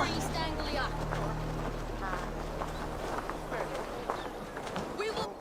more! East Anglia! We will...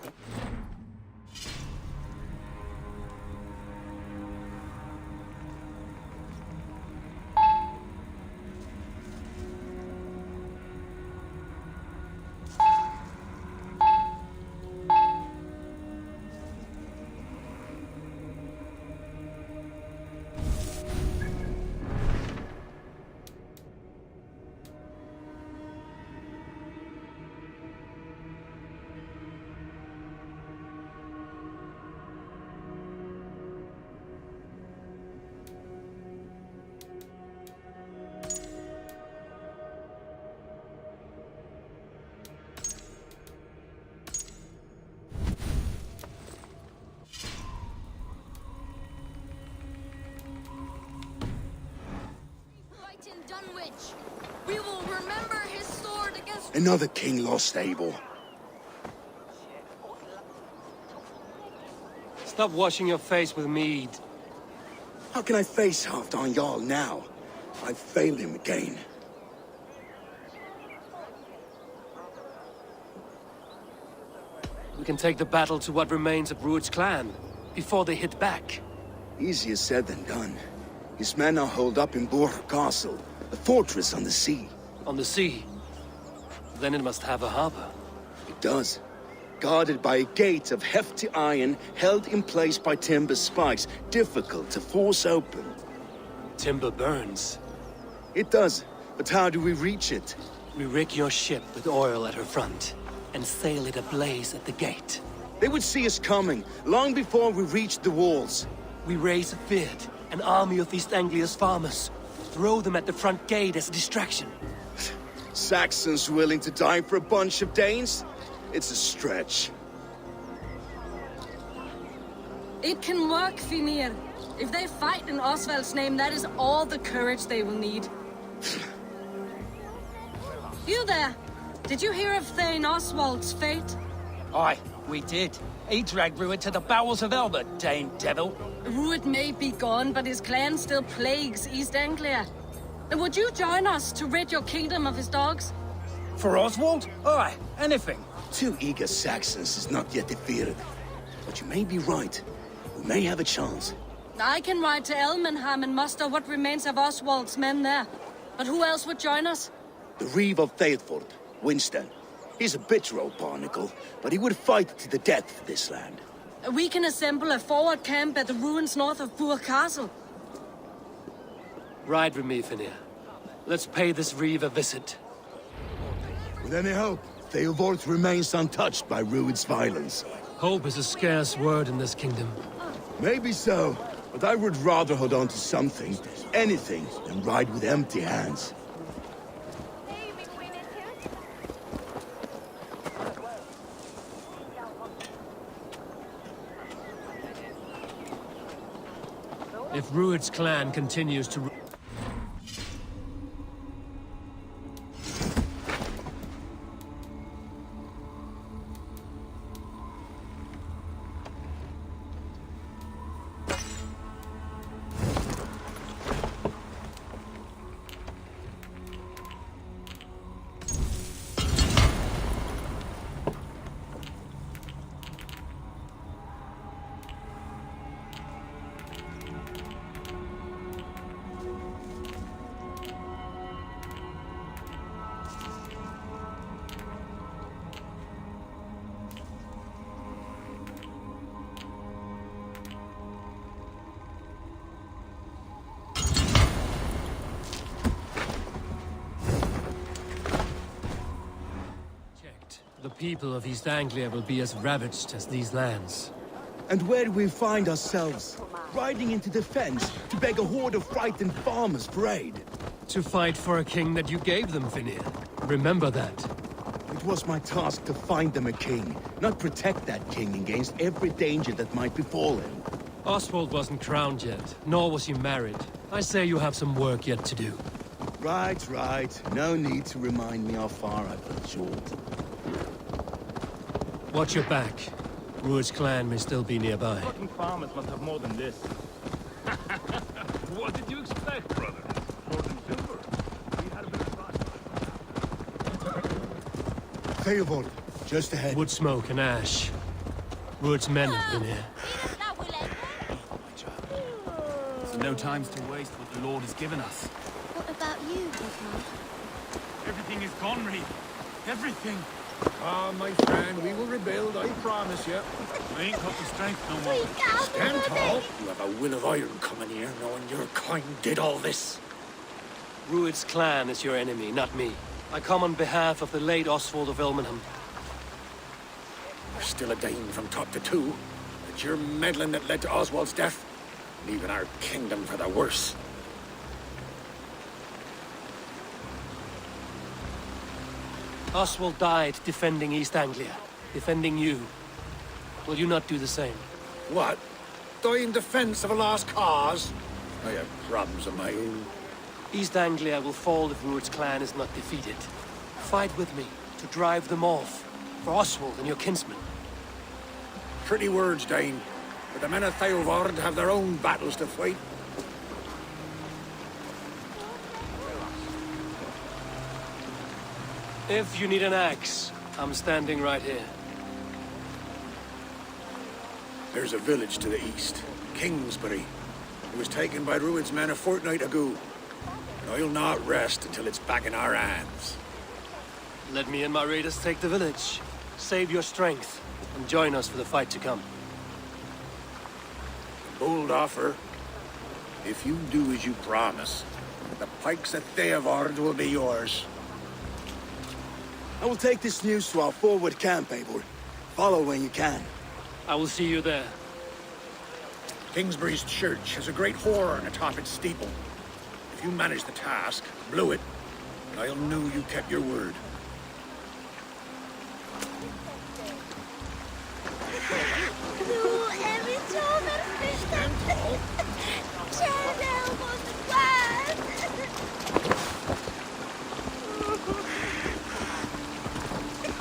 We will remember his sword against... Another king lost, Eivor. Stop washing your face with mead. How can I face Halfdan Jarl now? I've failed him again. We can take the battle to what remains of Ruud's clan, before they hit back. Easier said than done. His men are holed up in Borg Castle, a fortress on the sea. On the sea? Then it must have a harbor. It does. Guarded by a gate of hefty iron, held in place by timber spikes, difficult to force open. Timber burns. It does, but how do we reach it? We rig your ship with oil at her front, and sail it ablaze at the gate. They would see us coming, long before we reached the walls. We raise a Fyrd, an army of East Anglia's farmers. Throw them at the front gate as a distraction. Saxons willing to die for a bunch of Danes? It's a stretch. It can work, Fimir. If they fight in Oswald's name, that is all the courage they will need. You there! Did you hear of Thane Oswald's fate? Aye, we did. He dragged Ruud to the bowels of Elbert, Dane devil. Ruud may be gone, but his clan still plagues East Anglia. Would you join us to rid your kingdom of his dogs? For Oswald? Aye, anything. 2 eager Saxons is not yet defeated. But you may be right. We may have a chance. I can ride to Elmenham and muster what remains of Oswald's men there. But who else would join us? The Reeve of Thaethford, Winston. He's a bitter old barnacle, but he would fight to the death for this land. We can assemble a forward camp at the ruins north of Burg Castle. Ride with me, Fenir. Let's pay this Reeve a visit. With any hope, Theodort remains untouched by Ruud's violence. Hope is a scarce word in this kingdom. Maybe so, but I would rather hold on to something, anything, than ride with empty hands. If Ruud's clan continues to... The people of East Anglia will be as ravaged as these lands. And where do we find ourselves? Riding into defense to beg a horde of frightened farmers for aid. To fight for a king that you gave them, Fenir. Remember that. It was my task to find them a king, not protect that king against every danger that might befall him. Oswald wasn't crowned yet, nor was he married. I say you have some work yet to do. Right, right. No need to remind me how far I've fallen short. Watch your back. Ruud's clan may still be nearby. Fucking farmers must have more than this. What did you expect, brother? More than silver. We had a bit of fun. Eivor, just ahead. Wood smoke and ash. Ruud's men have been here. So no times to waste what the Lord has given us. What about you, Eivor? Everything is gone, Reeve. Everything. Ah, my friend, we will rebuild, I promise you. I ain't got the strength no more. Stand tall. You have a will of iron coming here, knowing your kind did all this. Ruud's clan is your enemy, not me. I come on behalf of the late Oswald of Elmenham. There's still a Dane from top to two. It's your meddling that led to Oswald's death, leaving our kingdom for the worse. Oswald died defending East Anglia, defending you. Will you not do the same? What? Die in defense of a lost cause? I have problems of my own. East Anglia will fall if Ruud's clan is not defeated. Fight with me to drive them off, for Oswald and your kinsmen. Pretty words, Dane. But the men of Eivor have their own battles to fight. If you need an axe, I'm standing right here. There's a village to the east, Kingsbury. It was taken by Ruud's men a fortnight ago. And I'll not rest until it's back in our hands. Let me and my raiders take the village. Save your strength, and join us for the fight to come. Bold offer. If you do as you promise, the pikes at Eivor will be yours. I will take this news to our forward camp, Eivor. Follow when you can. I will see you there. Kingsbury's church has a great horn atop its steeple. If you manage the task, blew it, I'll know you kept your word.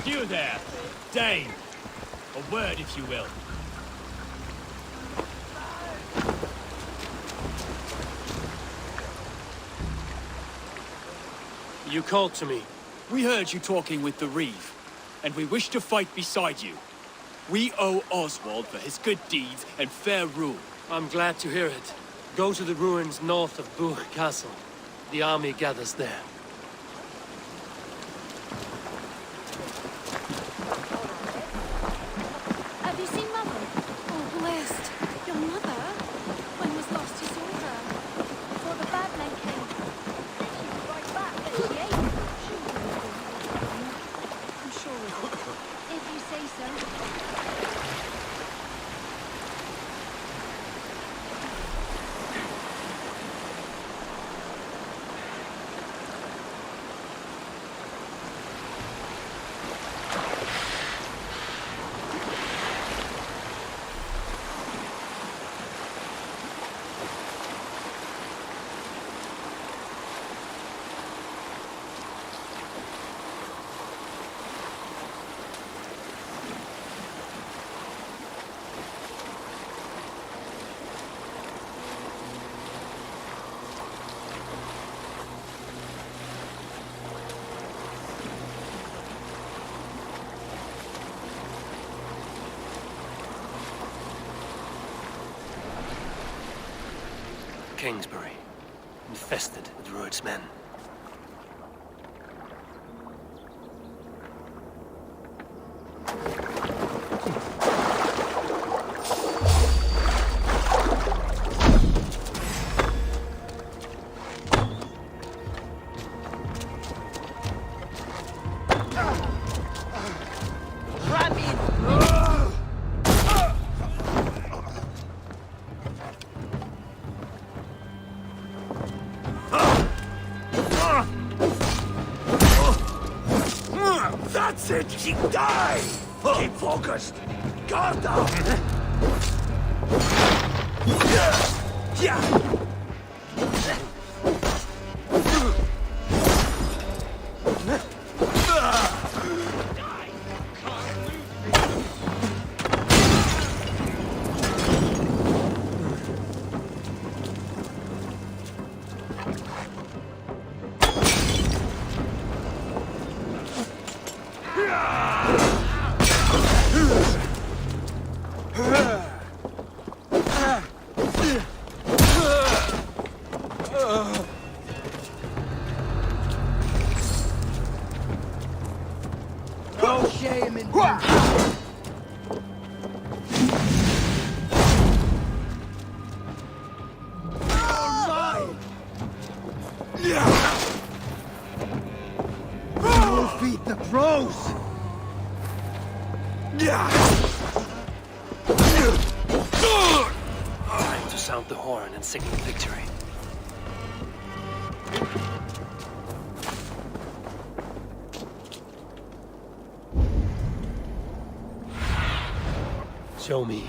You there, Dane. A word, if you will. You called to me. We heard you talking with the Reeve, and we wish to fight beside you. We owe Oswald for his good deeds and fair rule. I'm glad to hear it. Go to the ruins north of Buch Castle. The army gathers there. Have you seen Mother? Oh, blessed. Your mother? When was last you saw her? Before the bad men came. Then she was right back, and she ate. I'm sure of it. If you say so. Kingsbury, infested with Ruud's men. That's it! She died! Keep focused! Guard down! Yeah! No shame in defeat the crows! Time to sound the horn and signal victory. Show me.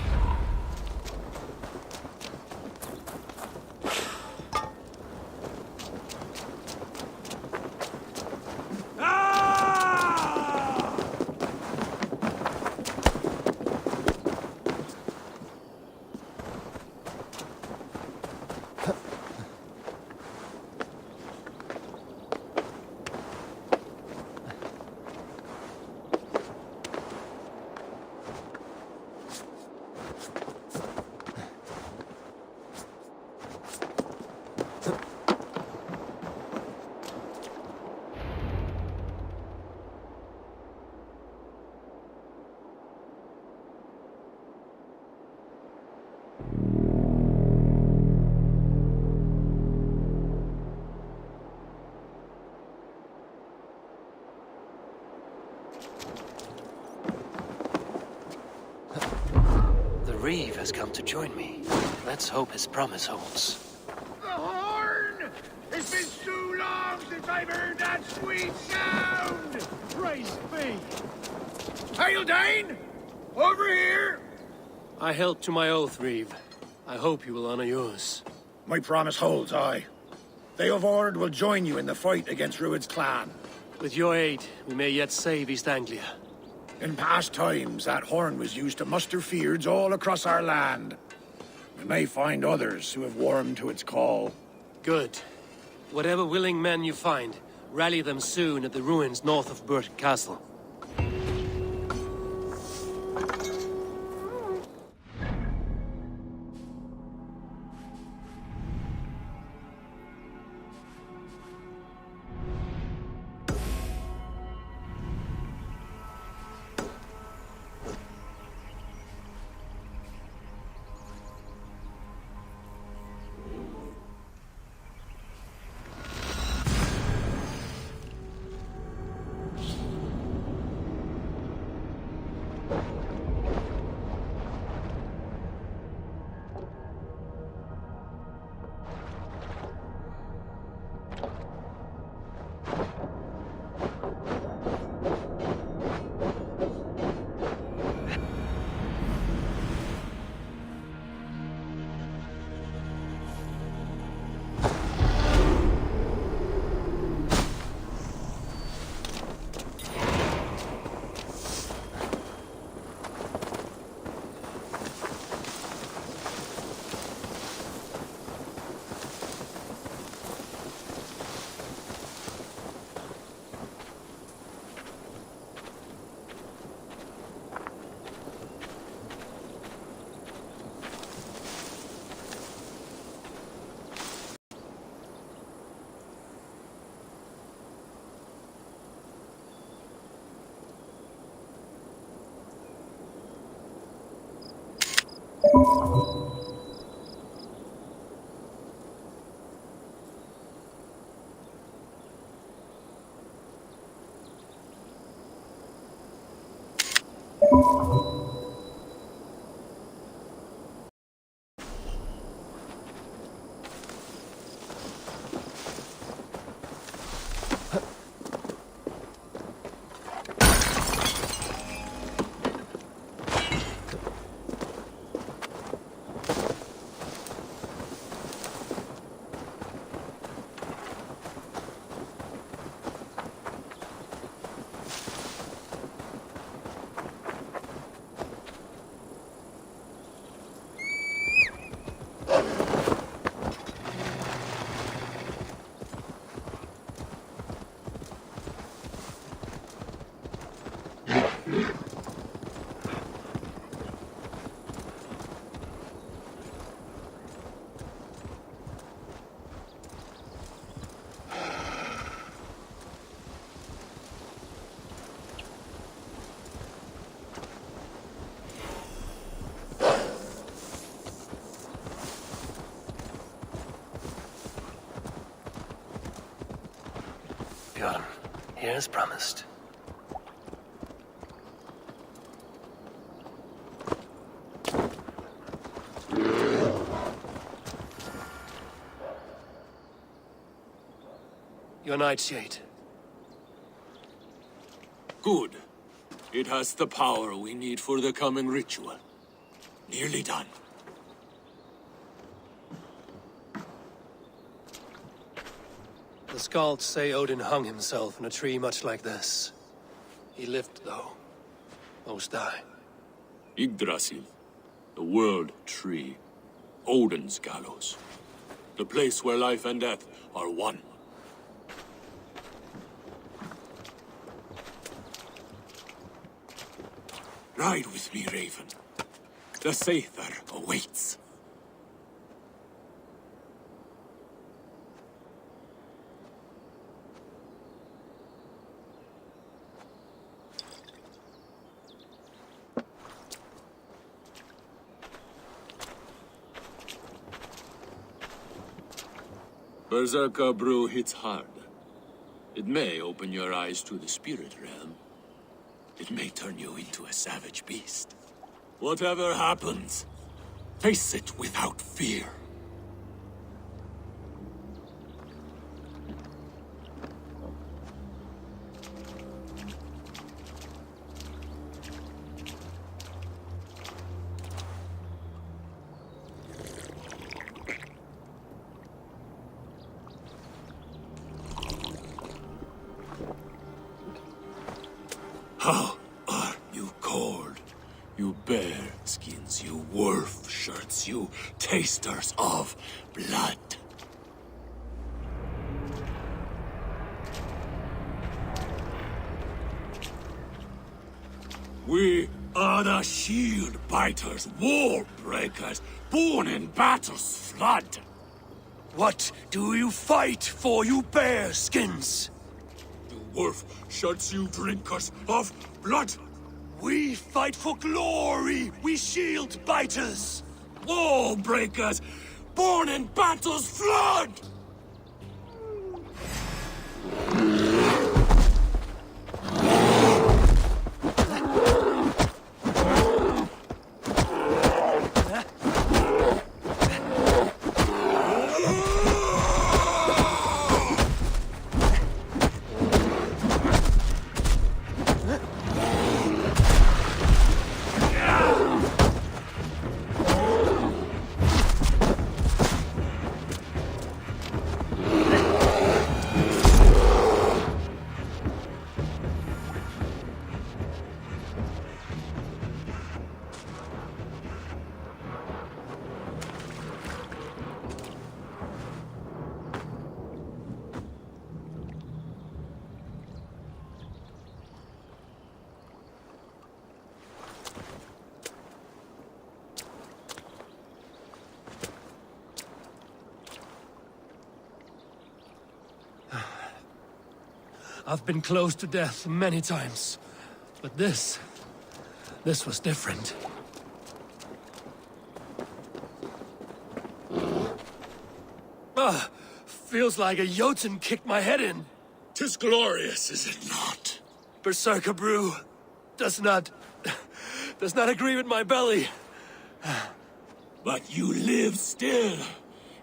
Reeve has come to join me. Let's hope his promise holds. The horn! It's been so long since I've heard that sweet sound! Praise be! Hail, Dane! Over here! I held to my oath, Reeve. I hope you will honor yours. My promise holds, aye. Eivor will join you in the fight against Rued's clan. With your aid, we may yet save East Anglia. In past times, that horn was used to muster feards all across our land. We may find others who have warmed to its call. Good. Whatever willing men you find, rally them soon at the ruins north of Burton Castle. here as promised. Your nightshade. Good. It has the power we need for the coming ritual. Nearly done. The Skalds say Odin hung himself in a tree much like this. He lived, though. Most die. Yggdrasil. The world tree. Odin's gallows. The place where life and death are one. Ride with me, Raven. The Sather awaits. Berserker brew hits hard. It may open your eyes to the spirit realm. It may turn you into a savage beast. Whatever happens, face it without fear. How are you cold? You bear skins, you wolf shirts, you tasters of blood. We are the shield biters, war breakers, born in battle's flood. What do you fight for, you bear skins? You wolf shirts, you drinkers of blood. We fight for glory, we shield biters! Wall breakers, born in battle's flood! I've been close to death many times, but this was different. Feels like a Jotun kicked my head in. 'Tis glorious, is it not? Berserker brew does not agree with my belly. But you live still.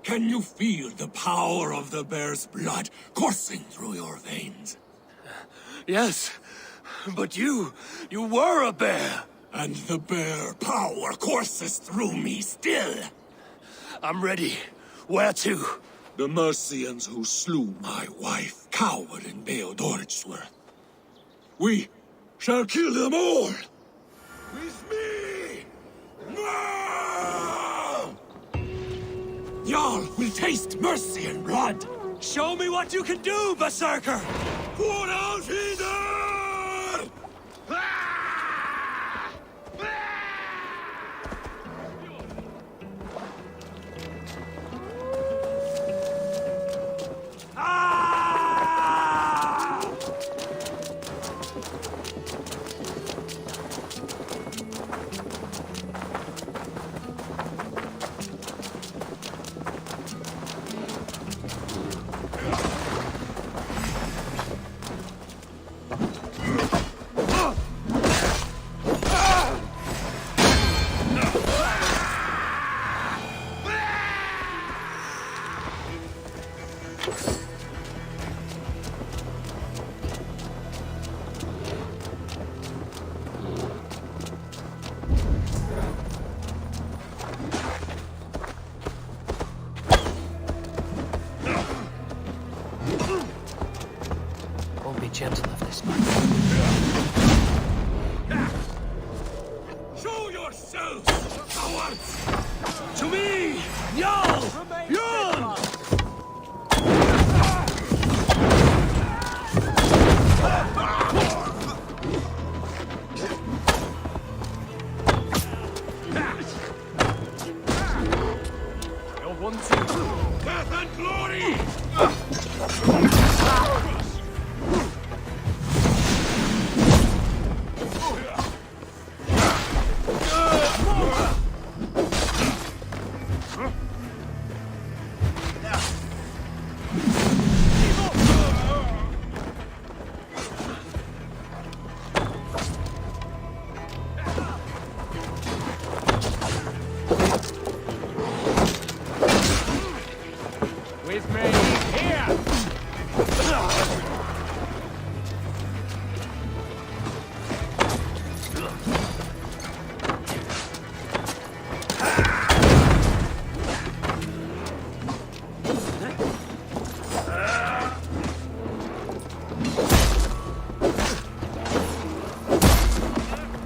Can you feel the power of the bear's blood coursing through your veins? Yes, but you were a bear. And the bear power courses through me still. I'm ready. Where to? The Mercians who slew my wife cowered in Beodorichtsworth. We shall kill them all. With me! No! Jarl will taste mercy and blood. Show me what you can do, Berserker! Put out Hither! Show yourselves, cowards! To me! Jarl! Bjorn! Death and glory! With me, here!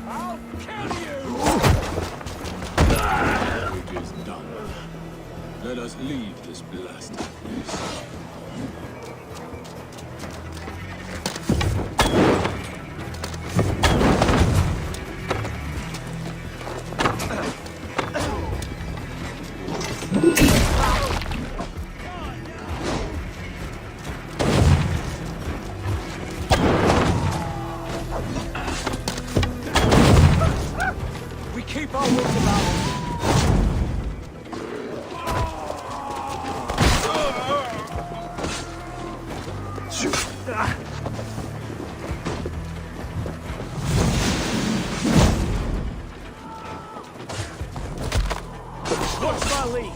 I'll kill you! It is done. Let us leave this blasted place. We keep our wits about us. Watch my lead.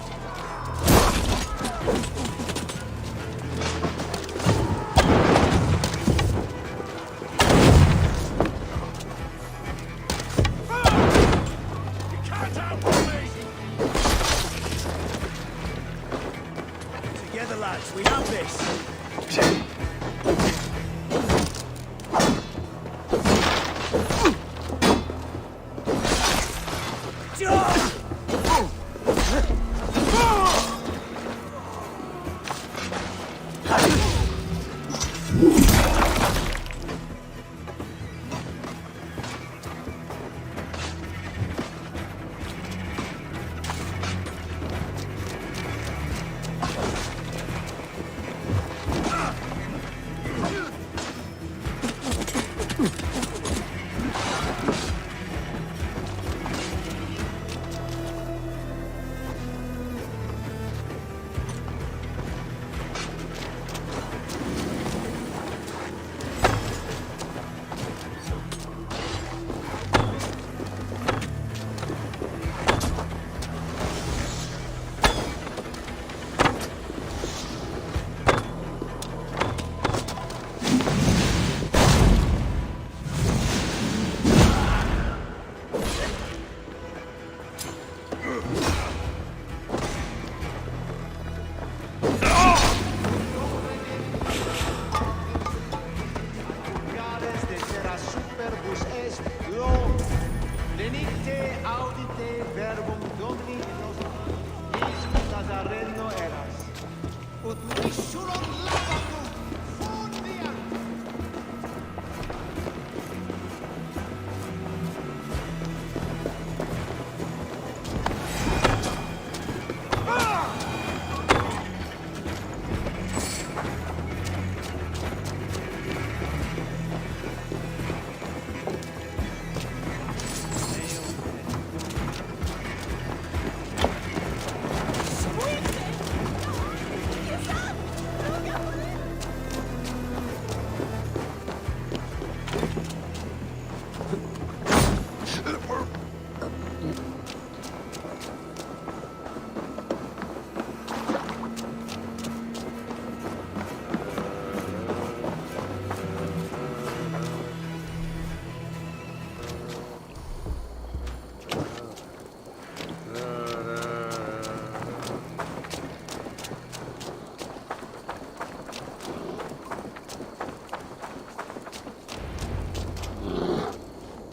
You can't outwit me! Together, lads, we have this.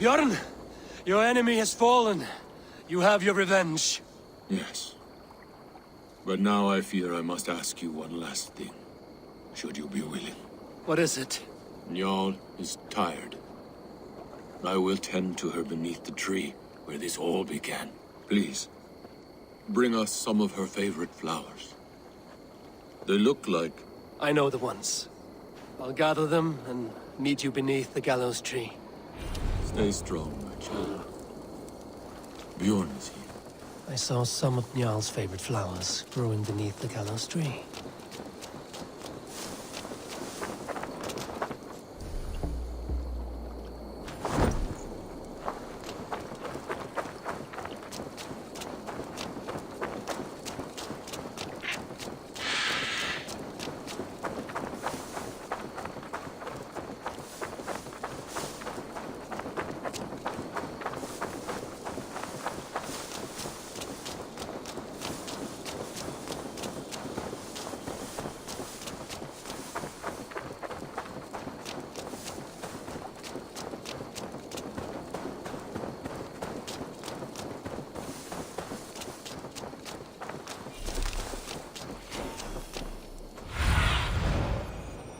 Bjorn, your enemy has fallen. You have your revenge. Yes. But now I fear I must ask you one last thing. Should you be willing. What is it? Njal is tired. I will tend to her beneath the tree where this all began. Please, bring us some of her favorite flowers. They look like... I know the ones. I'll gather them and meet you beneath the gallows tree. Stay strong, my child. Bjorn is here. I saw some of Njal's favorite flowers growing beneath the gallows tree.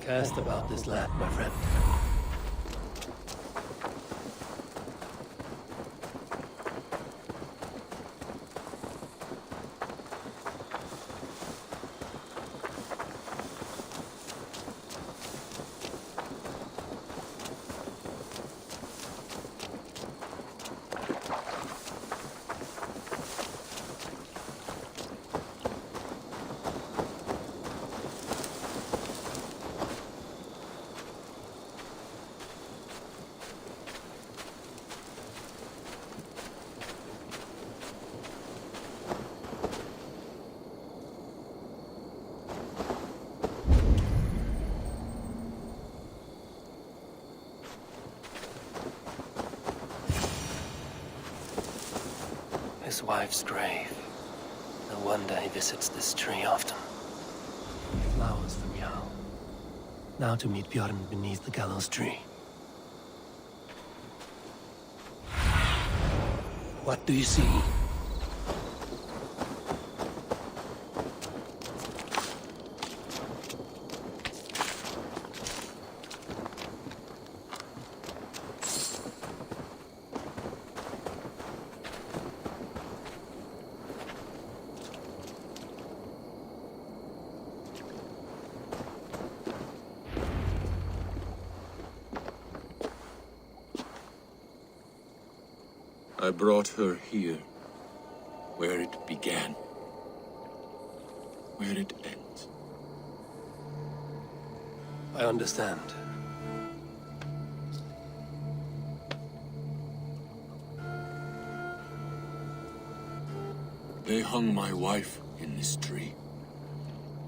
Cast about this land, my friend. His wife's grave. No wonder he visits this tree often. Flowers from Jarl. Now to meet Bjorn beneath the gallows tree. What do you see? I brought her here, where it began, where it ends. I understand. They hung my wife in this tree,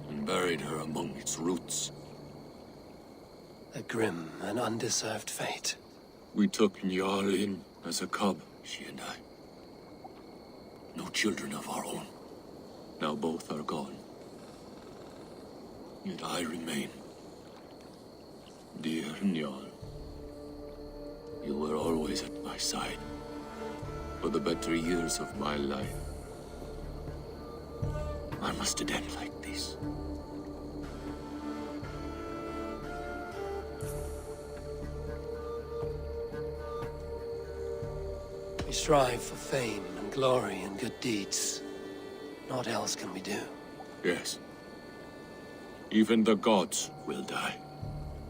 and buried her among its roots. A grim and undeserved fate. We took Njal in as a cub, she and I. No children of our own. Now both are gone. Yet I remain. Dear Njal, you were always at my side. For the better years of my life. Why must it end like this? We strive for fame and glory and good deeds. Naught else can we do. Yes. Even the gods will die.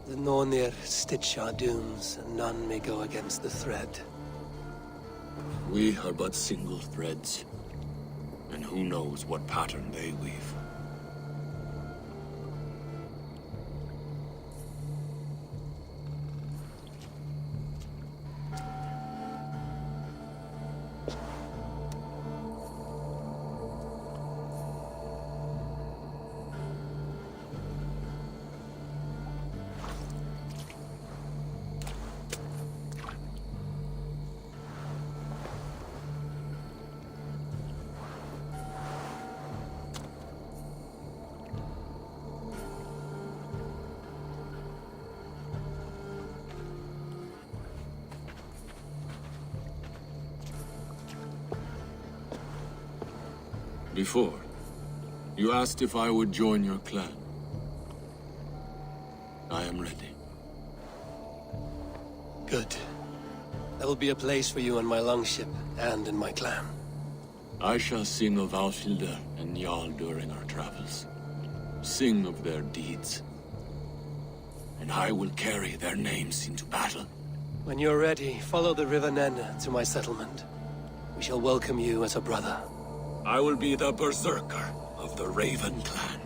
The Nornir stitch our dooms, and none may go against the thread. We are but single threads. And who knows what pattern they weave. Before, you asked if I would join your clan. I am ready. Good. There will be a place for you on my longship and in my clan. I shall sing of Alfhilda and Jarl during our travels. Sing of their deeds. And I will carry their names into battle. When you're ready, follow the River Nene to my settlement. We shall welcome you as a brother. I will be the berserker of the Raven clan.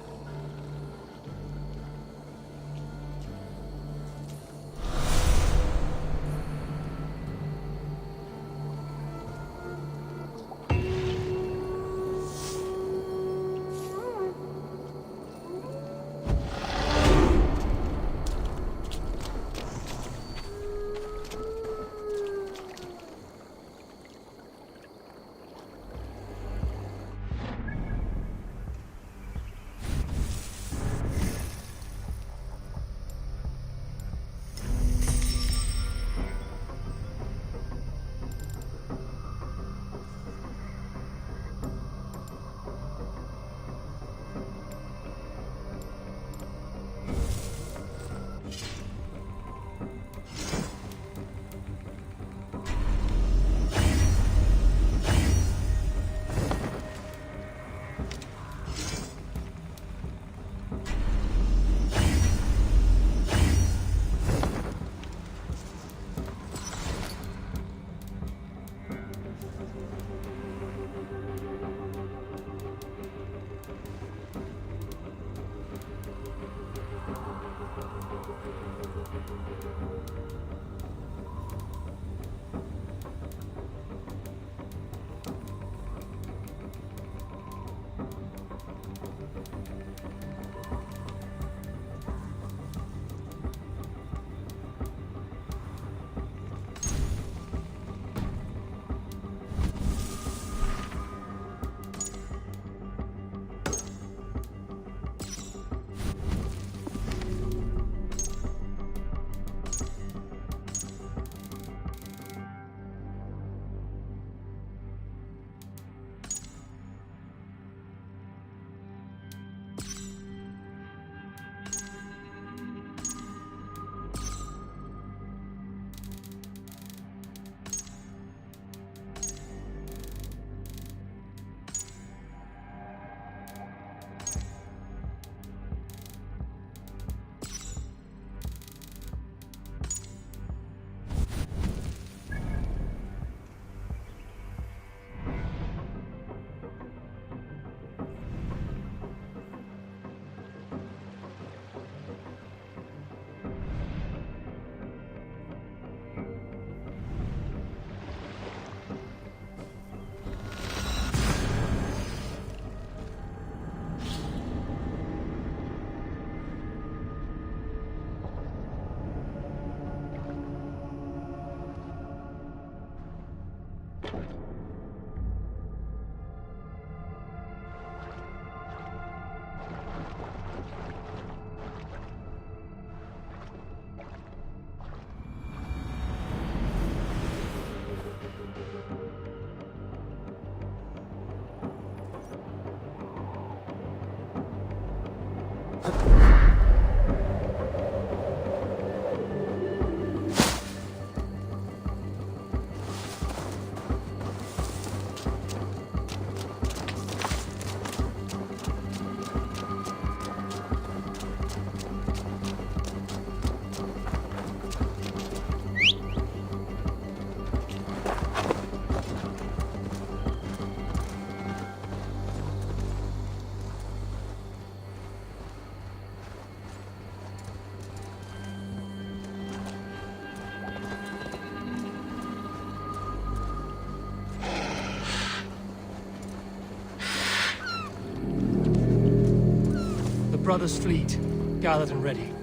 Brothers' fleet, gathered and ready.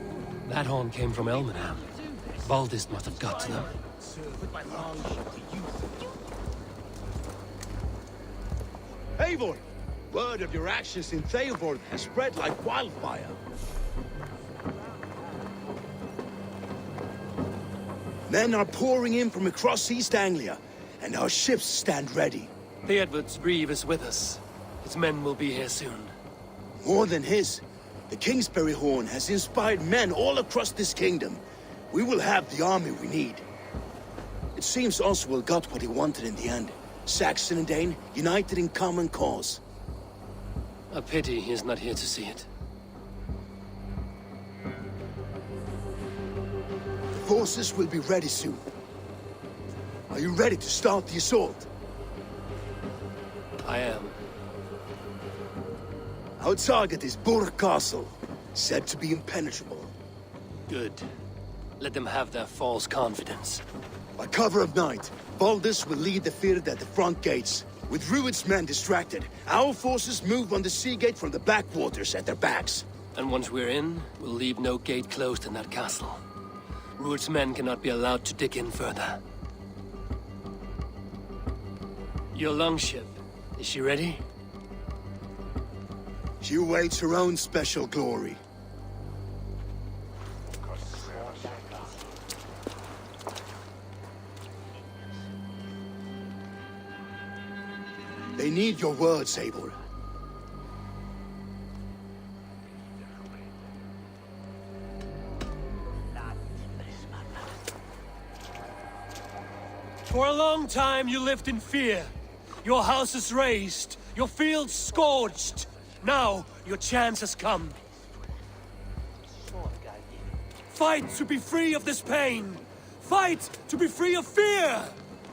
That horn came from Elmenham. Baldist must have got to them. Eivor! Word of your actions in Eivor has spread like wildfire. Men are pouring in from across East Anglia, and our ships stand ready. The Edward's Reeve is with us. Its men will be here soon. More than his. The Kingsbury Horn has inspired men all across this kingdom. We will have the army we need. It seems Oswald got what he wanted in the end. Saxon and Dane, united in common cause. A pity he is not here to see it. The forces will be ready soon. Are you ready to start the assault? I am. Our target is Burg Castle, said to be impenetrable. Good. Let them have their false confidence. By cover of night, Baldus will lead the field at the front gates. With Rued's men distracted, our forces move on the sea gate from the backwaters at their backs. And once we're in, we'll leave no gate closed in that castle. Rued's men cannot be allowed to dig in further. Your longship, is she ready? She awaits her own special glory. They need your words, Eivor. For a long time you lived in fear. Your houses razed, your fields scorched. Now, your chance has come. Fight to be free of this pain! Fight to be free of fear!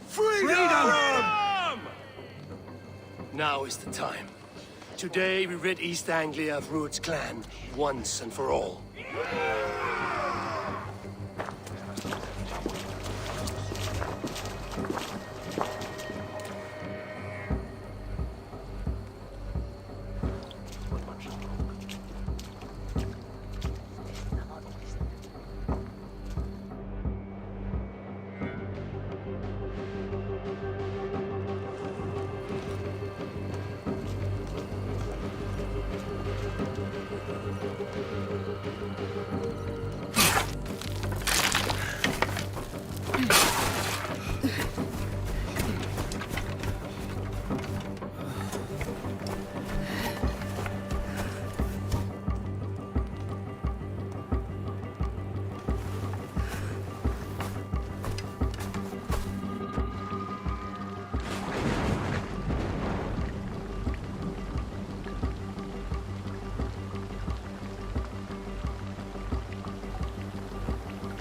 Freedom! Now is the time. Today we rid East Anglia of Rued's clan, once and for all.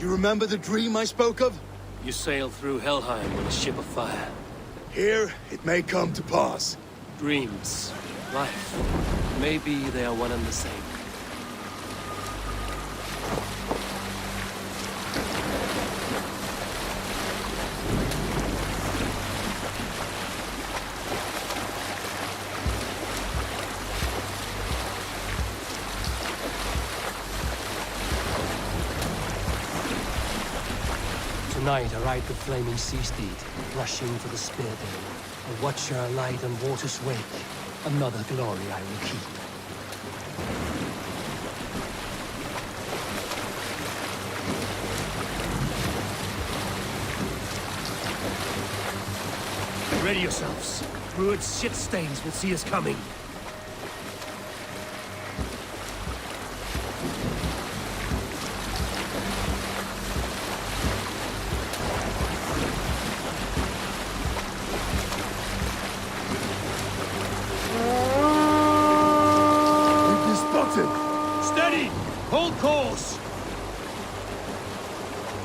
You remember the dream I spoke of? You sailed through Helheim on a ship of fire. Here, it may come to pass. Dreams, life, maybe they are one and the same. Tonight I ride the flaming sea steed, rushing for the spear dale. A watcher alight on water's wake. Another glory I will keep. Ready yourselves. Rued's shit stains will see us coming. Steady! Hold course!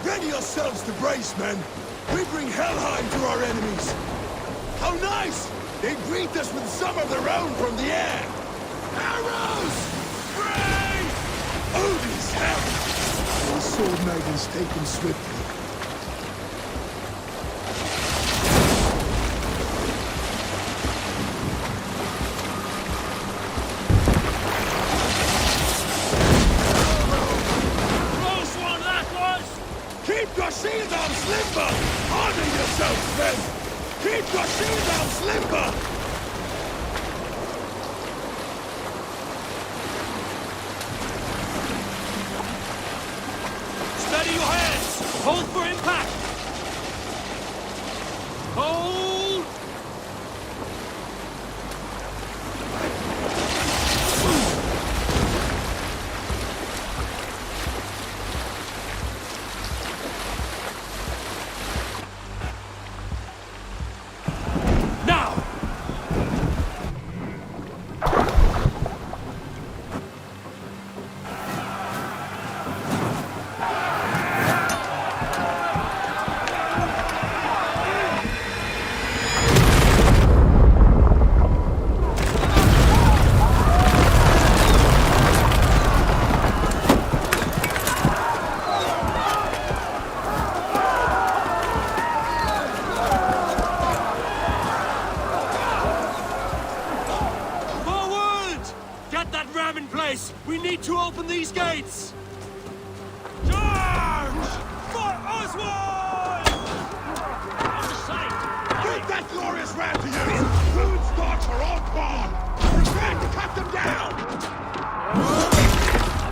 Ready yourselves to brace, men! We bring Helheim to our enemies! How nice! They greet us with some of their own from the air! Arrows! Brace! Odin's help! Our sword maidens take them swiftly. Keep your shield arms limber! Honor yourselves, men! Keep your shield arms limber! Steady your hands! Hold for impact! Hold! We need to open these gates! Charge! For Oswald! Out of sight! Get that glorious ram to you! Food stocks are all gone! Prepare to cut them down!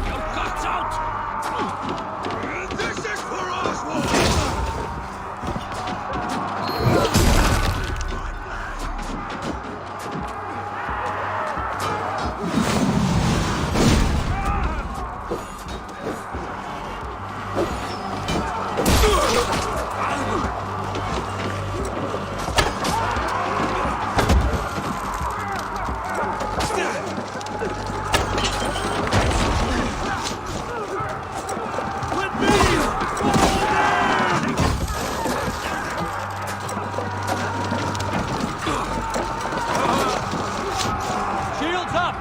Your guts out! This is for Oswald! Shields up!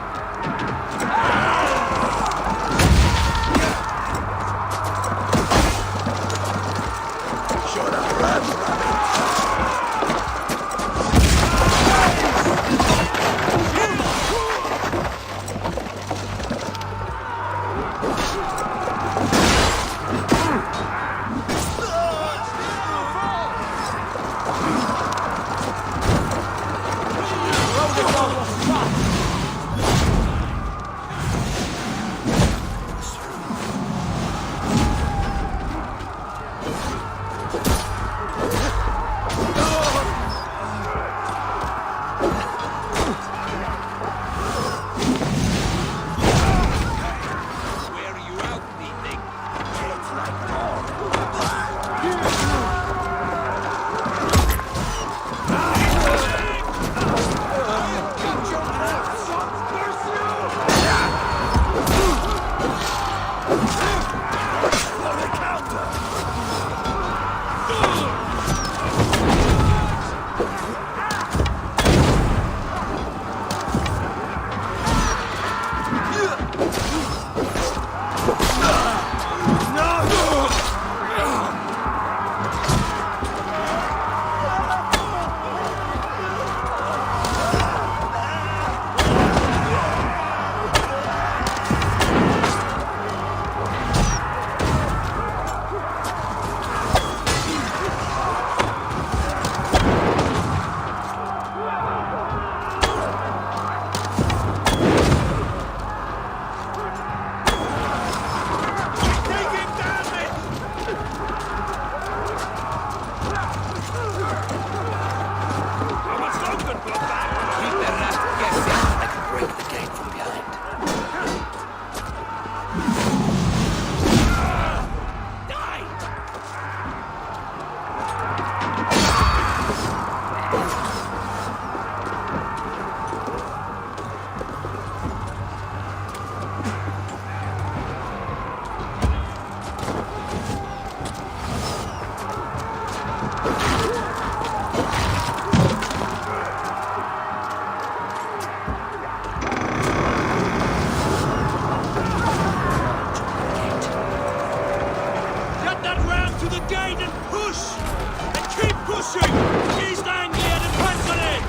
East Anglia Continues!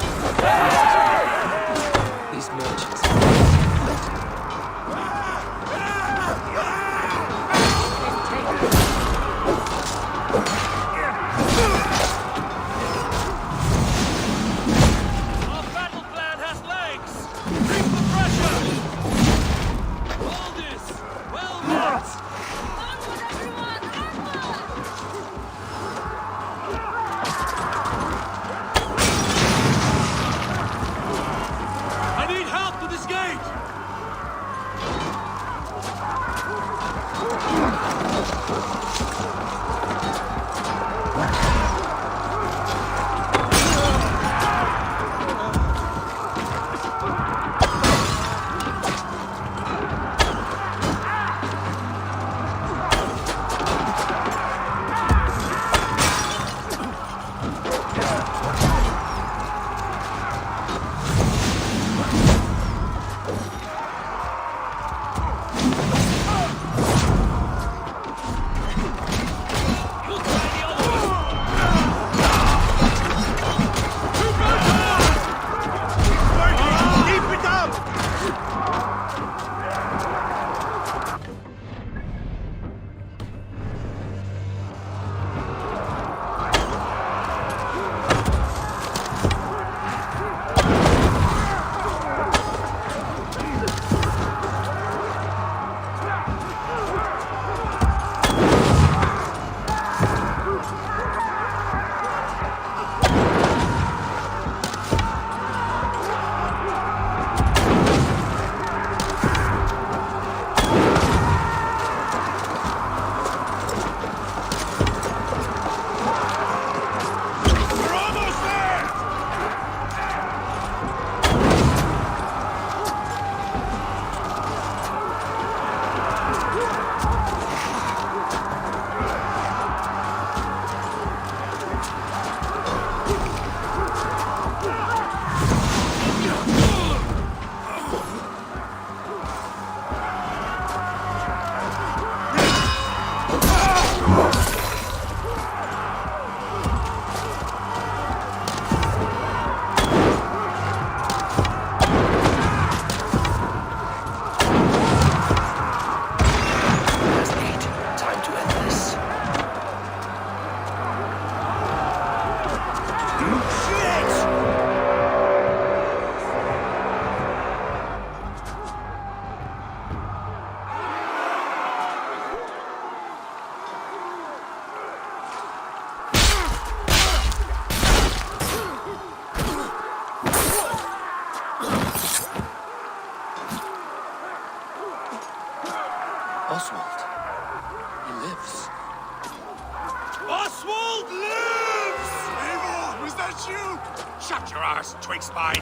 These merchants. Our battle plan has legs! Keep the pressure! Hold this! Well met! Onward, everyone! Onward! Shut your arse, twig spine!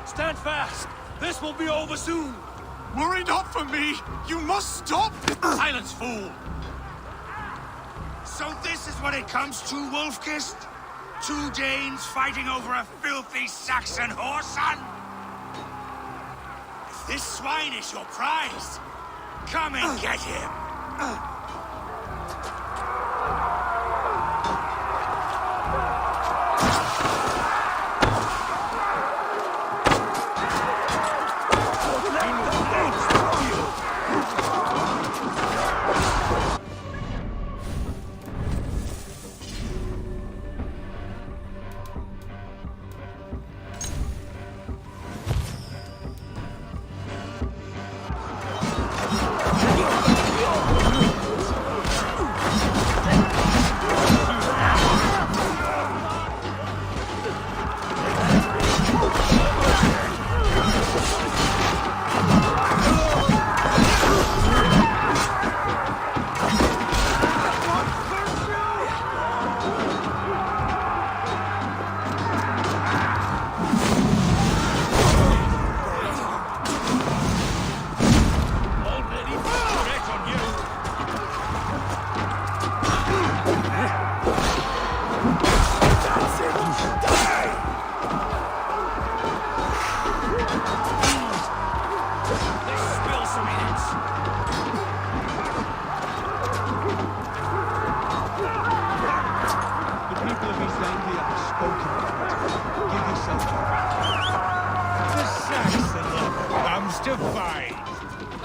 Stand fast! This will be over soon! Worry not for me! You must stop! Silence, fool! So this is what it comes to, Wolfkist? 2 Danes fighting over a filthy Saxon whoreson? If this swine is your prize, come and get him!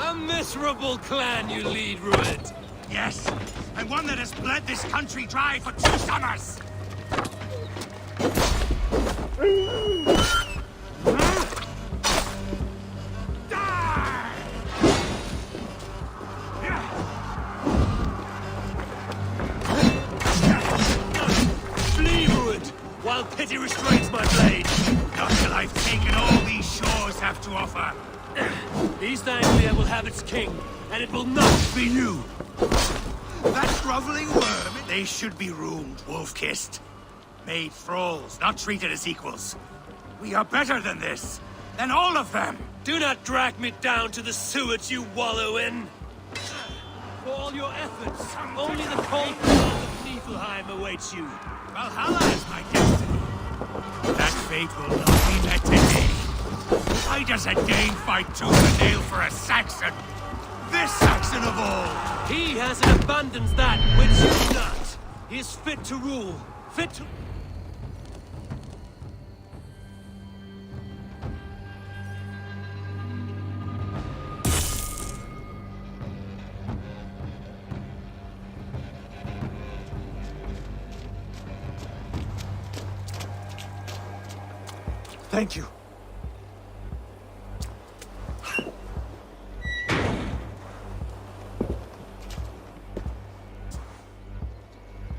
A miserable clan you lead, Rued. Yes, and one that has bled this country dry for 2 summers! Flee, Rued, while pity restrains my blade. Not till I've taken all these shores have to offer. East Anglia will have its king, and it will not be you. That groveling worm, they should be ruined, Wolf-kissed. Made thralls, not treated as equals. We are better than this, than all of them. Do not drag me down to the sewage you wallow in. For all your efforts, only the cold cold of Niflheim awaits you. Valhalla is my destiny. That fate will not be met today. Why does a Dane fight tooth and nail for a Saxon? This Saxon of all! He has in abundance that which you do not. He is fit to rule, fit to... Thank you.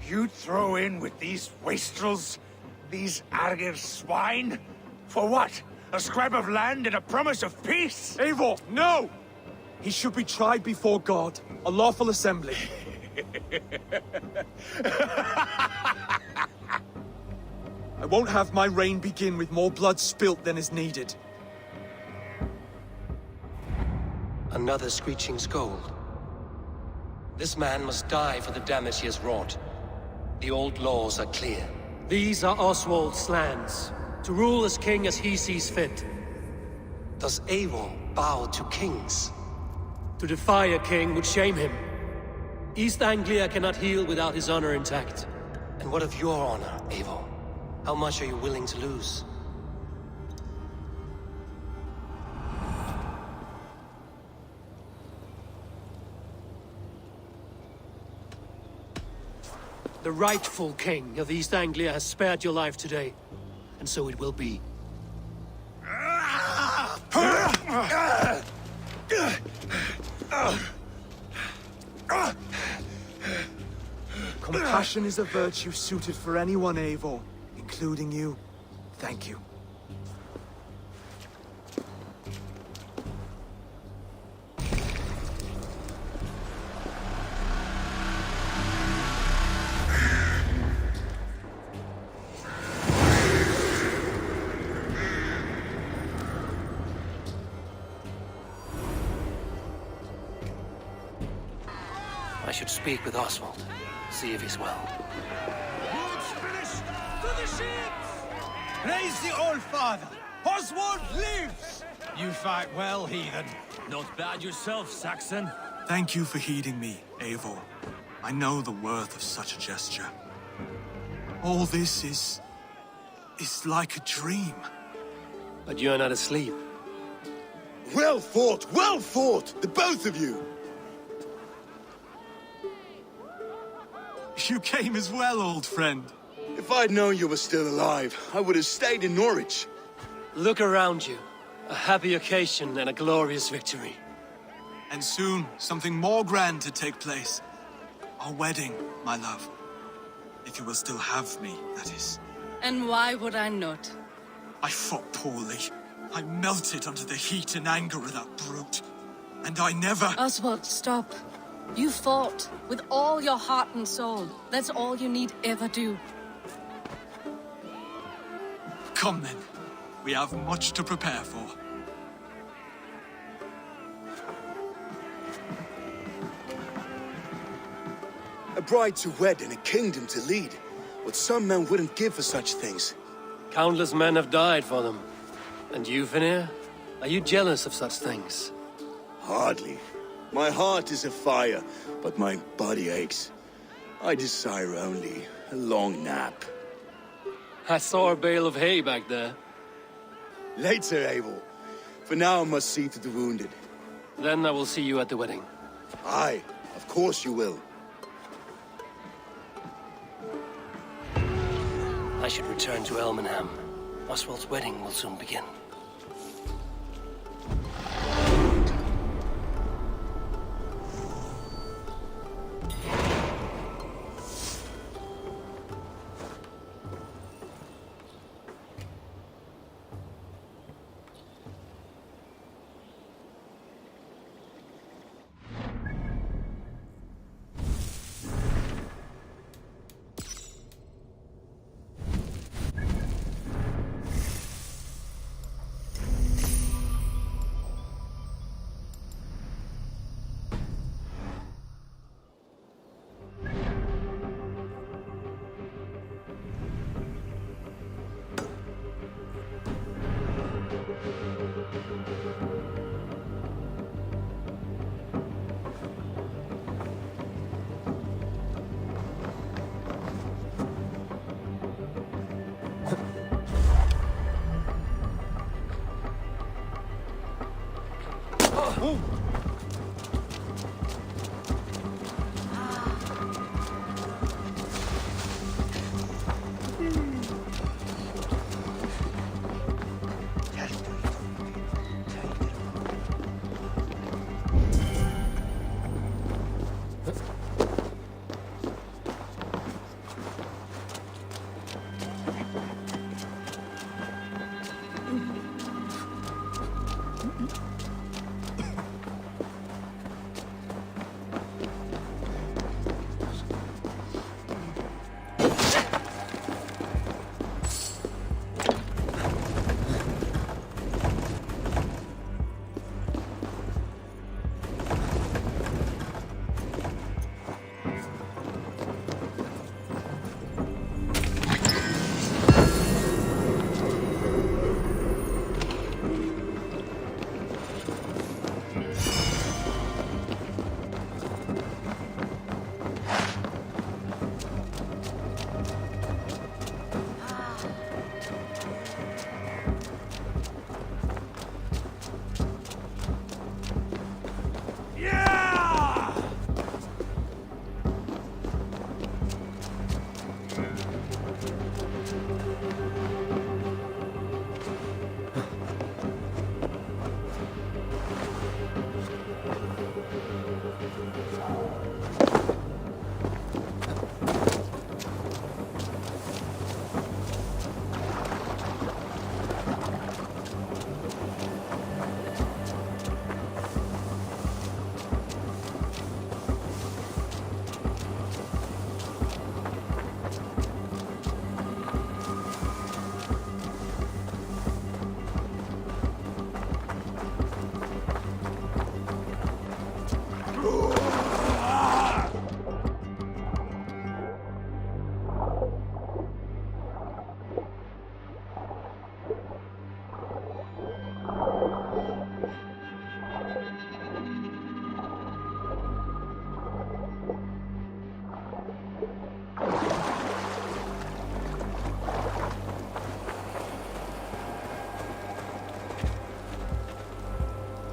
You'd throw in with these wastrels? These Argir swine? For what? A scrap of land and a promise of peace? Eivor, no! He should be tried before God, a lawful assembly. I won't have my reign begin with more blood spilt than is needed. Another screeching scold. This man must die for the damage he has wrought. The old laws are clear. These are Oswald's lands, to rule as king as he sees fit. Does Eivor bow to kings? To defy a king would shame him. East Anglia cannot heal without his honor intact. And what of your honor, Eivor? How much are you willing to lose? The rightful king of East Anglia has spared your life today, and so it will be. Compassion is a virtue suited for anyone, Eivor, including you. Thank you. should speak with Oswald. See if he's well. Road's finished! To the ships! Praise the All-Father! Oswald lives! You fight well, heathen. Not bad yourself, Saxon. Thank you for heeding me, Eivor. I know the worth of such a gesture. All this is like a dream. But you're not asleep. Well fought, the both of you! You came as well, old friend. If I'd known you were still alive, I would have stayed in Norwich. Look around you. A happy occasion and a glorious victory. And soon, something more grand to take place. Our wedding, my love. If you will still have me, that is. And why would I not? I fought poorly. I melted under the heat and anger of that brute. And I never... Oswald, stop. You fought with all your heart and soul. That's all you need ever do. Come then. We have much to prepare for. A bride to wed and a kingdom to lead. What some men wouldn't give for such things. Countless men have died for them. And you, Vanir? Are you jealous of such things? Hardly. My heart is afire, but my body aches. I desire only a long nap. I saw a bale of hay back there. Later, Eivor. For now, I must see to the wounded. Then I will see you at the wedding. Aye, of course you will. I should return to Elmenham. Oswald's wedding will soon begin.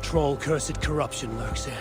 troll-cursed corruption lurks here.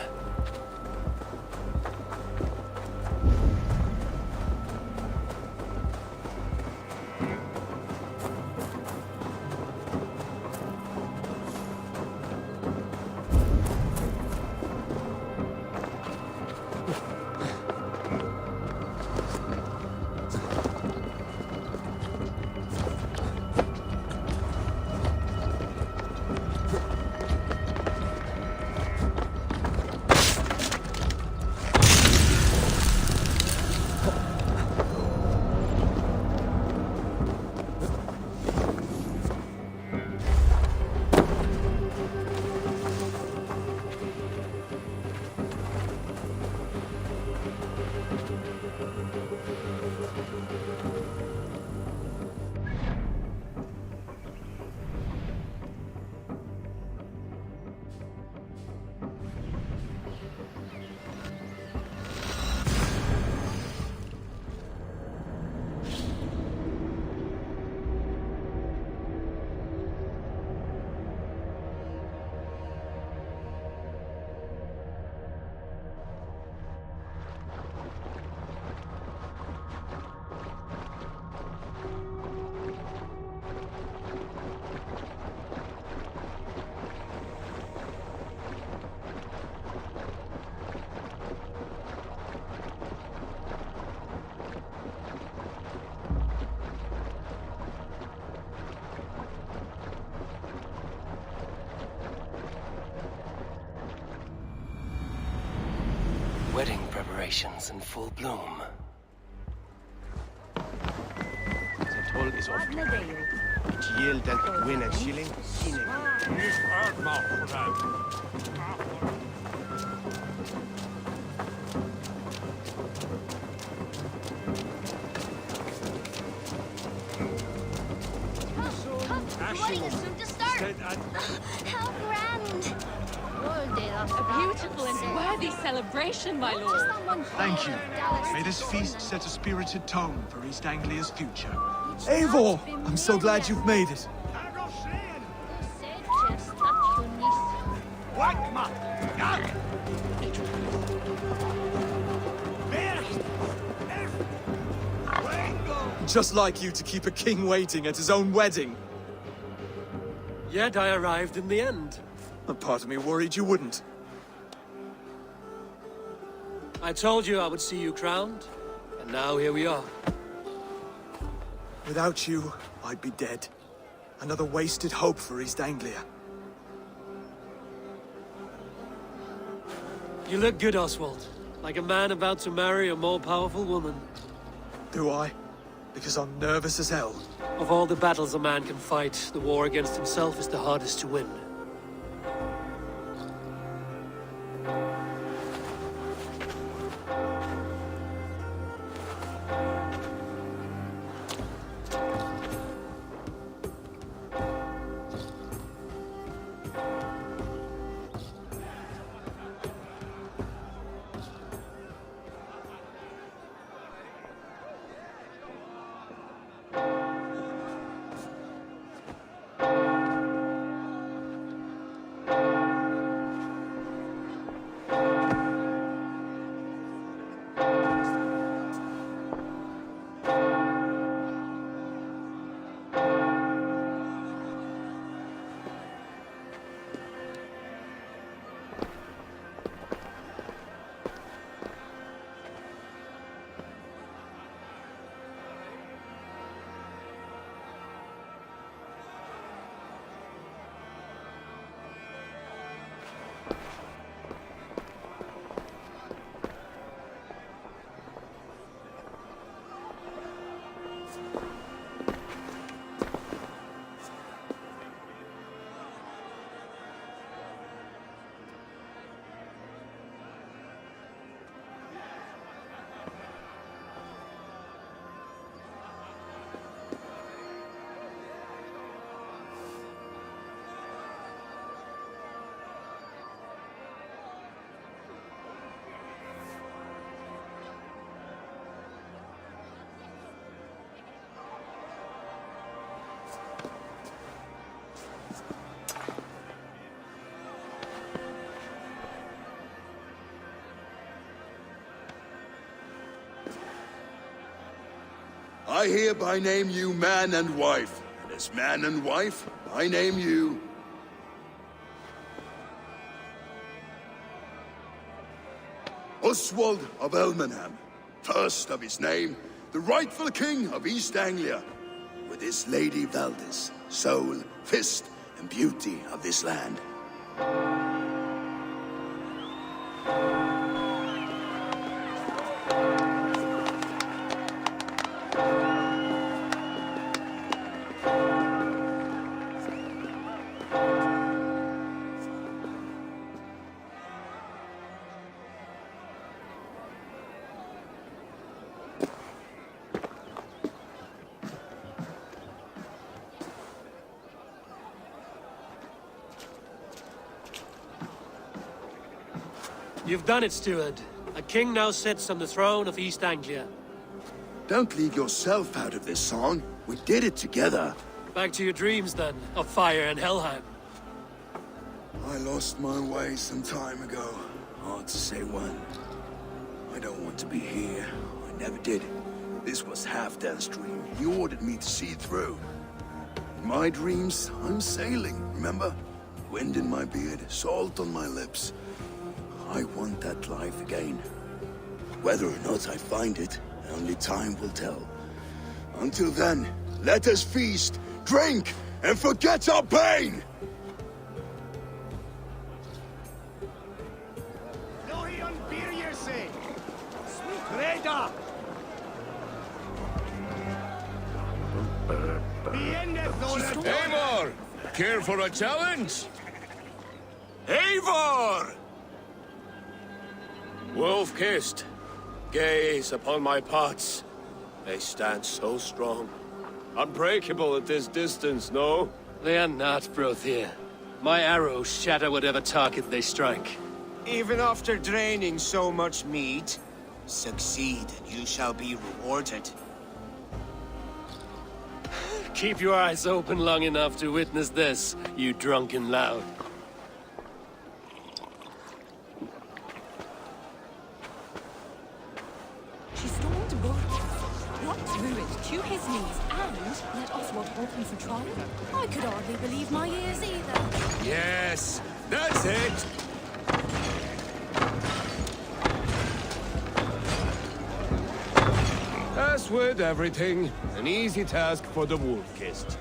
Wedding preparations in full bloom. The toll is off. Each yield and win a shilling. Wedding is soon to start. How grand! A beautiful and worthy celebration, my lord. Thank you. May this feast set a spirited tone for East Anglia's future. Eivor! I'm so glad you've made it. Just like you to keep a king waiting at his own wedding. Yet I arrived in the end. A part of me worried you wouldn't. I told you I would see you crowned, and now here we are. Without you, I'd be dead. Another wasted hope for East Anglia. You look good, Oswald. Like a man about to marry a more powerful woman. Do I? Because I'm nervous as hell. Of all the battles a man can fight, the war against himself is the hardest to win. I hereby name you man and wife. And as man and wife, I name you... Oswald of Elmenham, first of his name, the rightful king of East Anglia, with his lady Valdis, soul, fist, and beauty of this land. You've done it, steward. A king now sits on the throne of East Anglia. Don't leave yourself out of this song. We did it together. Back to your dreams, then, of fire and Helheim. I lost my way some time ago. Hard to say when. I don't want to be here. I never did. This was Halfdan's dream. He ordered me to see it through. In my dreams, I'm sailing, remember? Wind in my beard, salt on my lips. I want that life again. Whether or not I find it, only time will tell. Until then, let us feast, drink, and forget our pain! Eivor! Care for a challenge? Eivor! Wolf-kissed, gaze upon my parts. They stand so strong. Unbreakable at this distance, no? They are not, Brothir. My arrows shatter whatever target they strike. Even after draining so much meat, succeed and you shall be rewarded. Keep your eyes open long enough to witness this, you drunken lout. She stormed Borges, locked Ruin to his knees, and let Oswald open for trial. I could hardly believe my ears either. Yes, that's it! As with everything, an easy task for the wolf-kissed.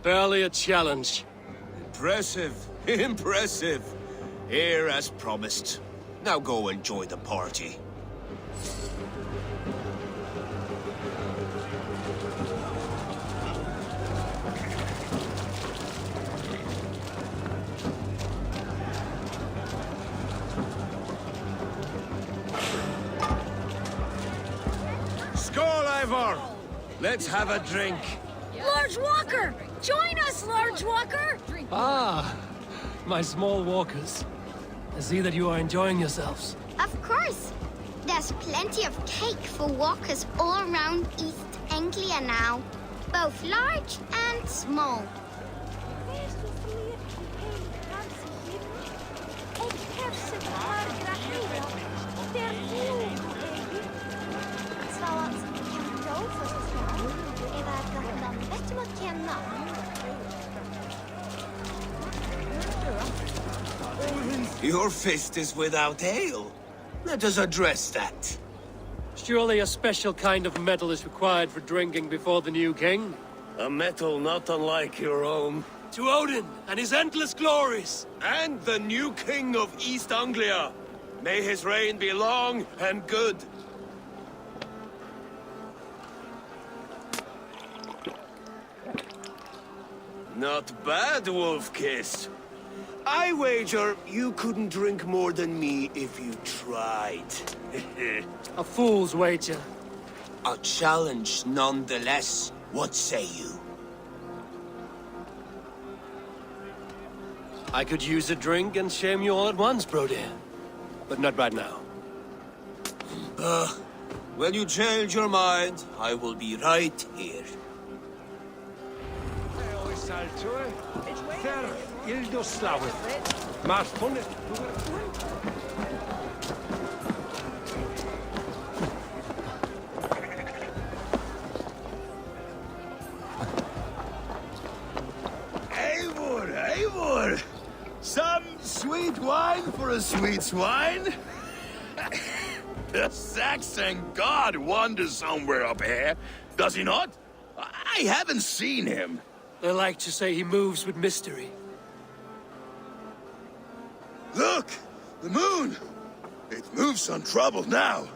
Barely a challenge. Impressive, impressive. Here as promised. Now go enjoy the party. Skål, Eivor! Let's have a drink. Large Walker! Join us, Large Walker! Ah, my small walkers. I see that you are enjoying yourselves. Of course. There's plenty of cake for walkers all around East Anglia now. Both large and small. Your fist is without ale. Let us address that. Surely a special kind of metal is required for drinking before the new king? A metal not unlike your own. To Odin and his endless glories! And the new king of East Anglia. May his reign be long and good. Not bad, Wolf-Kiss. I wager you couldn't drink more than me if you tried. A fool's wager. A challenge nonetheless. What say you? I could use a drink and shame you all at once, Brody. But not right now. When you change your mind, I will be right here. for a sweet swine? The Saxon god wanders somewhere up here, does he not? I haven't seen him. They like to say he moves with mystery. Look! The moon! It moves untroubled now.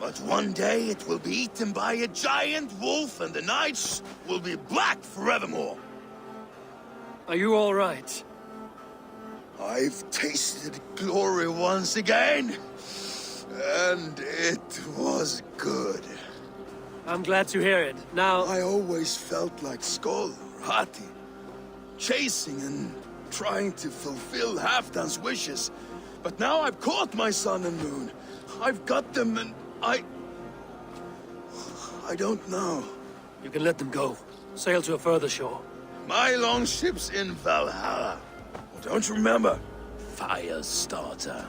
But one day it will be eaten by a giant wolf and the nights will be black forevermore. Are you all right? I've tasted glory once again. And it was good. I'm glad to hear it. Now... I always felt like Skoll or Hati. Chasing and trying to fulfill Halfdan's wishes. But now I've caught my sun and moon. I've got them and I don't know. You can let them go. Sail to a further shore. My longship's in Valhalla. Oh, don't you remember? Fire starter.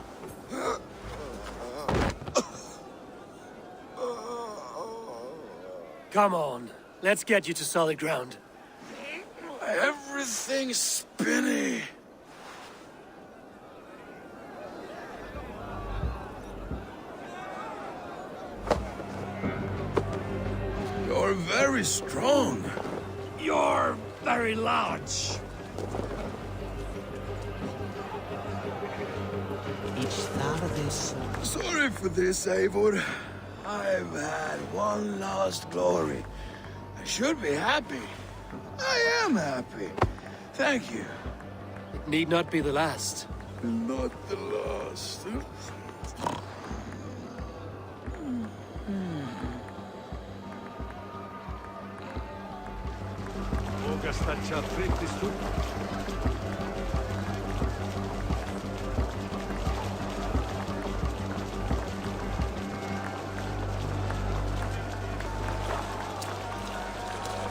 Come on. Let's get you to solid ground. Everything's spinny. You're very strong. You're very large. Sorry for this, Eivor. I've had one last glory. I should be happy. I am happy. Thank you. It need not be the last. Not the last.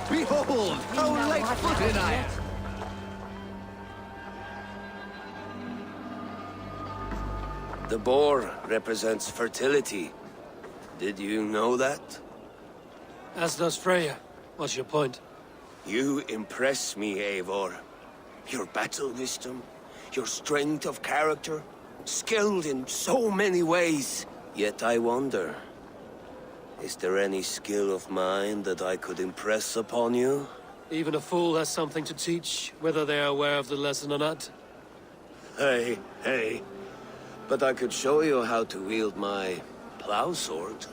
Behold, how light-footed I am! The boar represents fertility. Did you know that? As does Freya. What's your point? You impress me, Eivor. Your battle wisdom, your strength of character, skilled in so many ways. Yet I wonder, is there any skill of mine that I could impress upon you? Even a fool has something to teach, whether they are aware of the lesson or not. Hey. But I could show you how to wield my plow sword.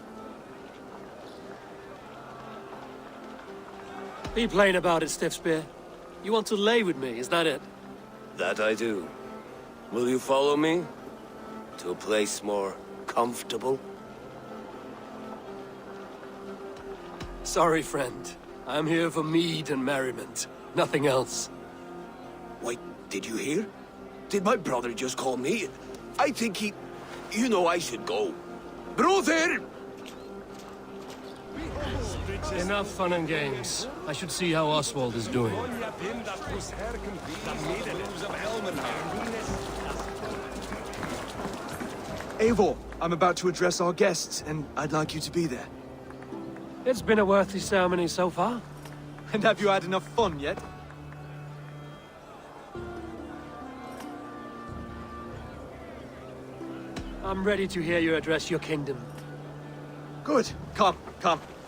Be plain about it, Stiffspear. You want to lay with me, is that it? That I do. Will you follow me? To a place more comfortable? Sorry, friend. I'm here for mead and merriment. Nothing else. Wait, did you hear? Did my brother just call me? I think he... You know I should go. Brother! Enough fun and games. I should see how Oswald is doing. Eivor, I'm about to address our guests, and I'd like you to be there. It's been a worthy ceremony so far. And have you had enough fun yet? I'm ready to hear you address your kingdom. Good. Come.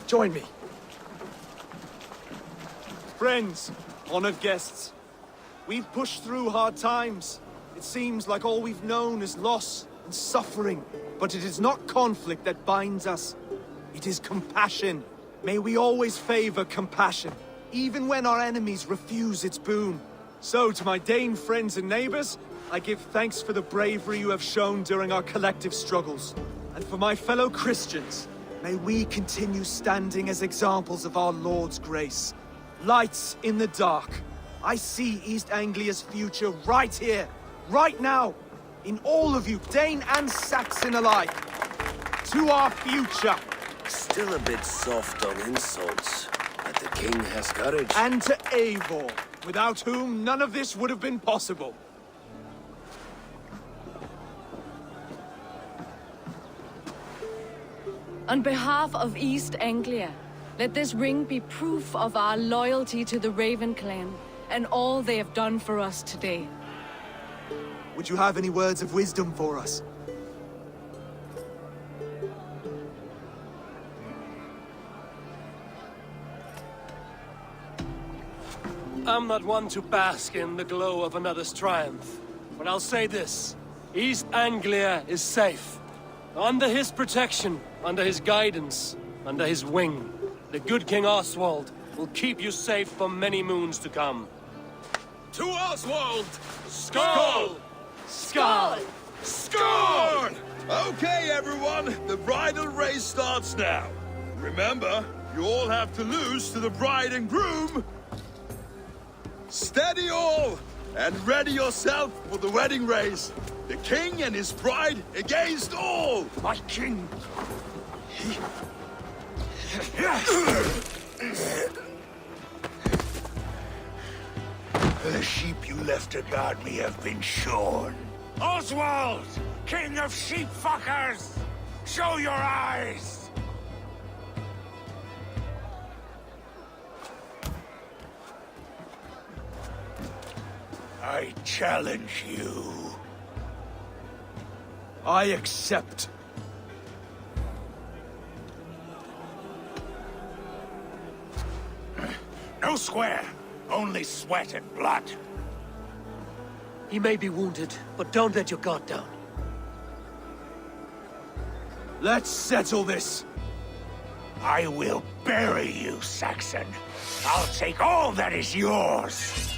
Join me. Friends, honored guests, we've pushed through hard times. It seems like all we've known is loss and suffering. But it is not conflict that binds us. It is compassion. May we always favor compassion, even when our enemies refuse its boon. So, to my Dane friends and neighbors, I give thanks for the bravery you have shown during our collective struggles. And for my fellow Christians, may we continue standing as examples of our Lord's grace. Lights in the dark. I see East Anglia's future right here, right now, in all of you, Dane and Saxon alike. To our future. Still a bit soft on insults, but the king has courage. And to Eivor, without whom none of this would have been possible. On behalf of East Anglia, let this ring be proof of our loyalty to the Raven clan and all they have done for us today. would you have any words of wisdom for us? I'm not one to bask in the glow of another's triumph, but I'll say this. East Anglia is safe. Under his protection, under his guidance, under his wing, the good King Oswald will keep you safe for many moons to come. To Oswald! Skull! Skull! Skull! Okay, everyone, the bridal race starts now. Remember, you all have to lose to the bride and groom. Steady all, and ready yourself for the wedding race. The king and his bride against all! My king! The sheep you left to guard me have been shorn. Oswald! King of sheep fuckers! Show your eyes! I challenge you. I accept. No square, only sweat and blood. He may be wounded, but don't let your guard down. Let's settle this. I will bury you, Saxon. I'll take all that is yours.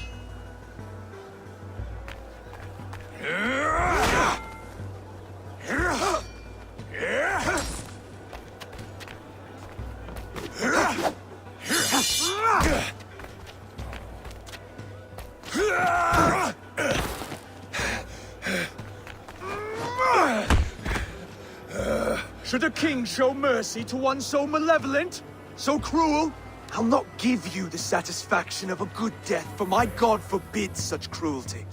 Should a king show mercy to one so malevolent, so cruel? I'll not give you the satisfaction of a good death, for my god forbids such cruelty.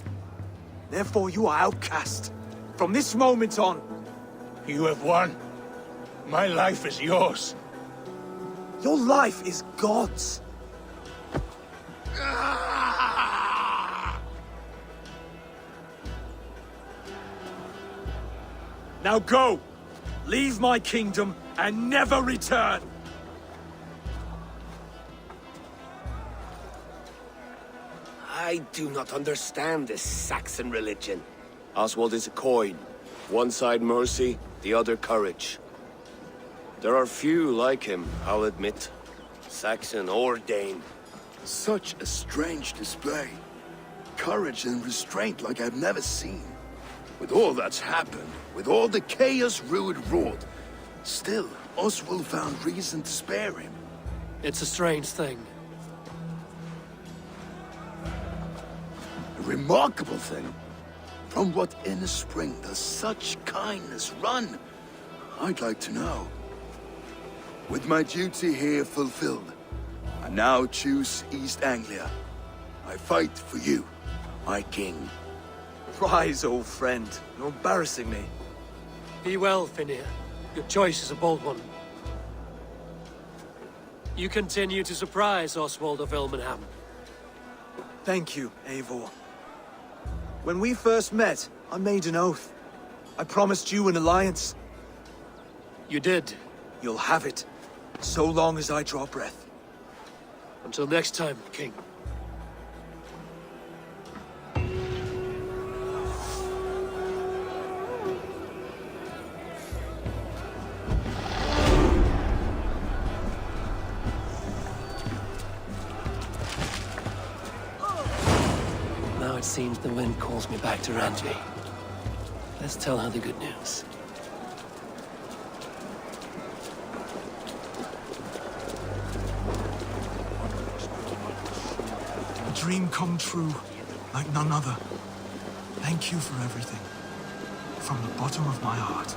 Therefore you are outcast. From this moment on. You have won. My life is yours. Your life is God's. Now go! Leave my kingdom and never return! I do not understand this Saxon religion. Oswald is a coin. One side mercy, the other courage. There are few like him, I'll admit. Saxon or Dane. Such a strange display. Courage and restraint like I've never seen. With all that's happened, with all the chaos Rued wrought, still, Oswald found reason to spare him. It's a strange thing. A remarkable thing. From what inner spring does such kindness run? I'd like to know. With my duty here fulfilled, I now choose East Anglia. I fight for you, my king. Rise, old friend. You're embarrassing me. Be well, Finnir. Your choice is a bold one. You continue to surprise Oswald of Ilmenham. Thank you, Eivor. When we first met, I made an oath. I promised you an alliance. You did. You'll have it, so long as I draw breath. Until next time, King. Now it seems the wind calls me back to Ranji. Let's tell her the good news. A dream come true, like none other. Thank you for everything. From the bottom of my heart.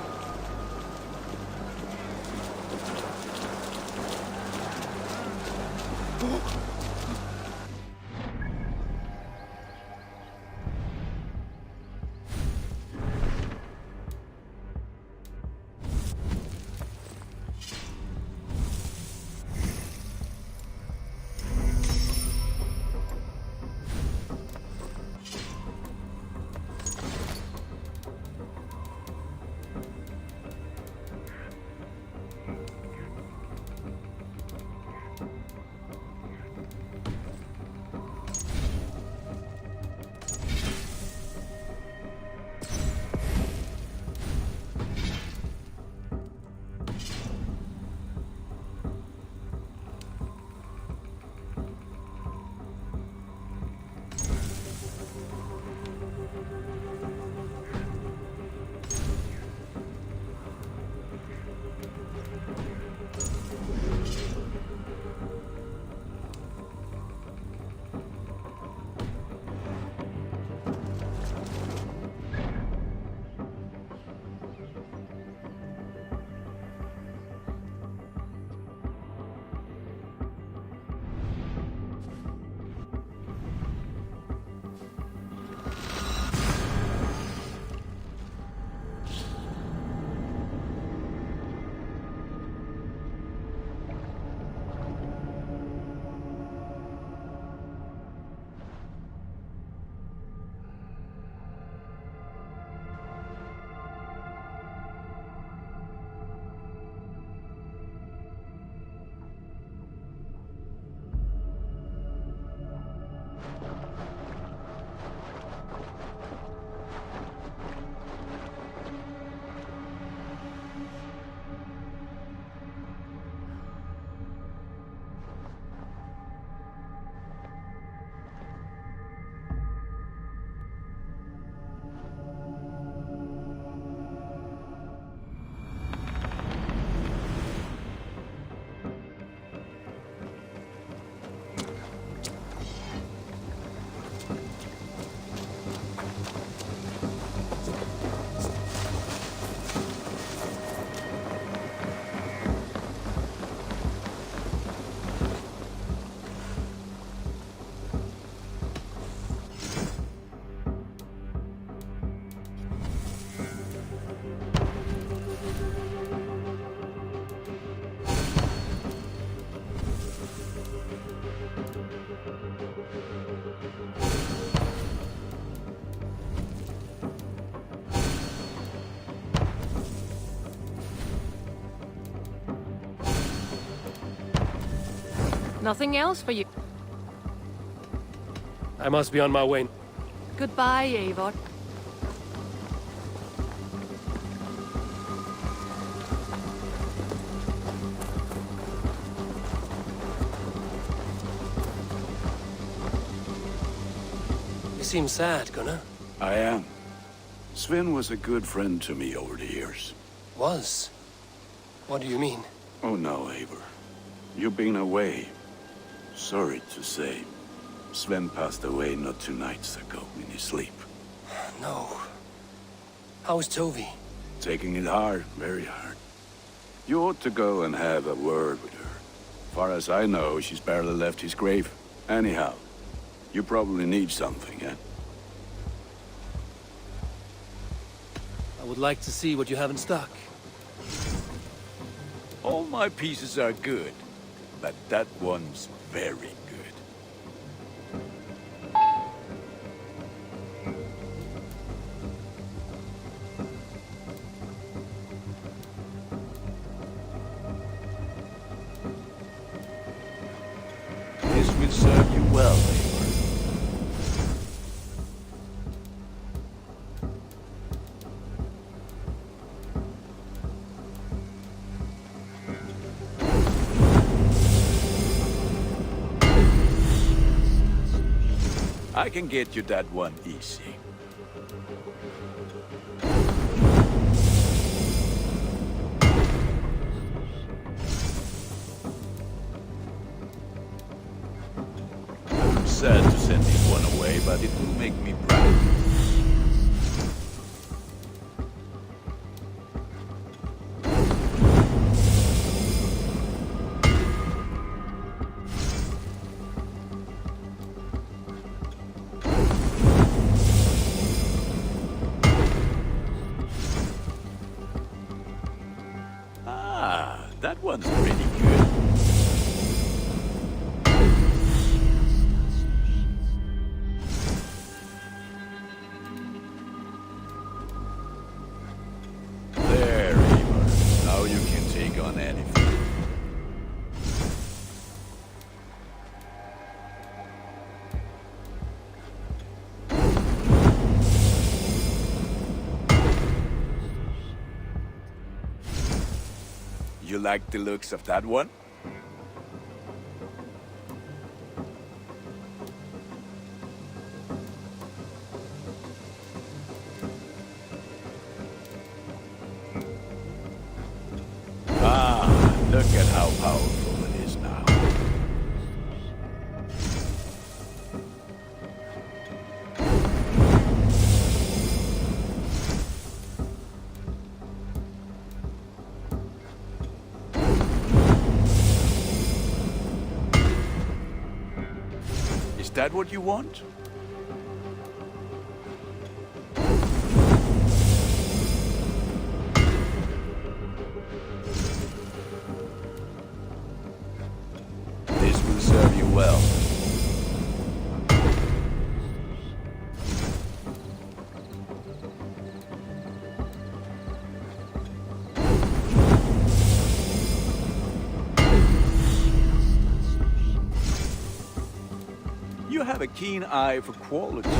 Nothing else for you. I must be on my way. Goodbye, Eivor. You seem sad, Gunnar. I am. Sven was a good friend to me over the years. Was? What do you mean? Oh no, Eivor. You've been away. Sorry to say. Sven passed away not 2 nights ago in his sleep. No. How is Tovi? Taking it hard, very hard. You ought to go and have a word with her. Far as I know, she's barely left his grave. Anyhow, you probably need something, eh? I would like to see what you have in stock. All my pieces are good, but that one's very good. This will serve you well, Eivor. I can get you that one easy. I'm sad to send this one away, but it will make me proud. That one's pretty good. There, Eivor. Now you can take on anything. You like the looks of that one? Ah, look at how powerful it is now. Is that what you want? This will serve you well. You have a keen eye for quality.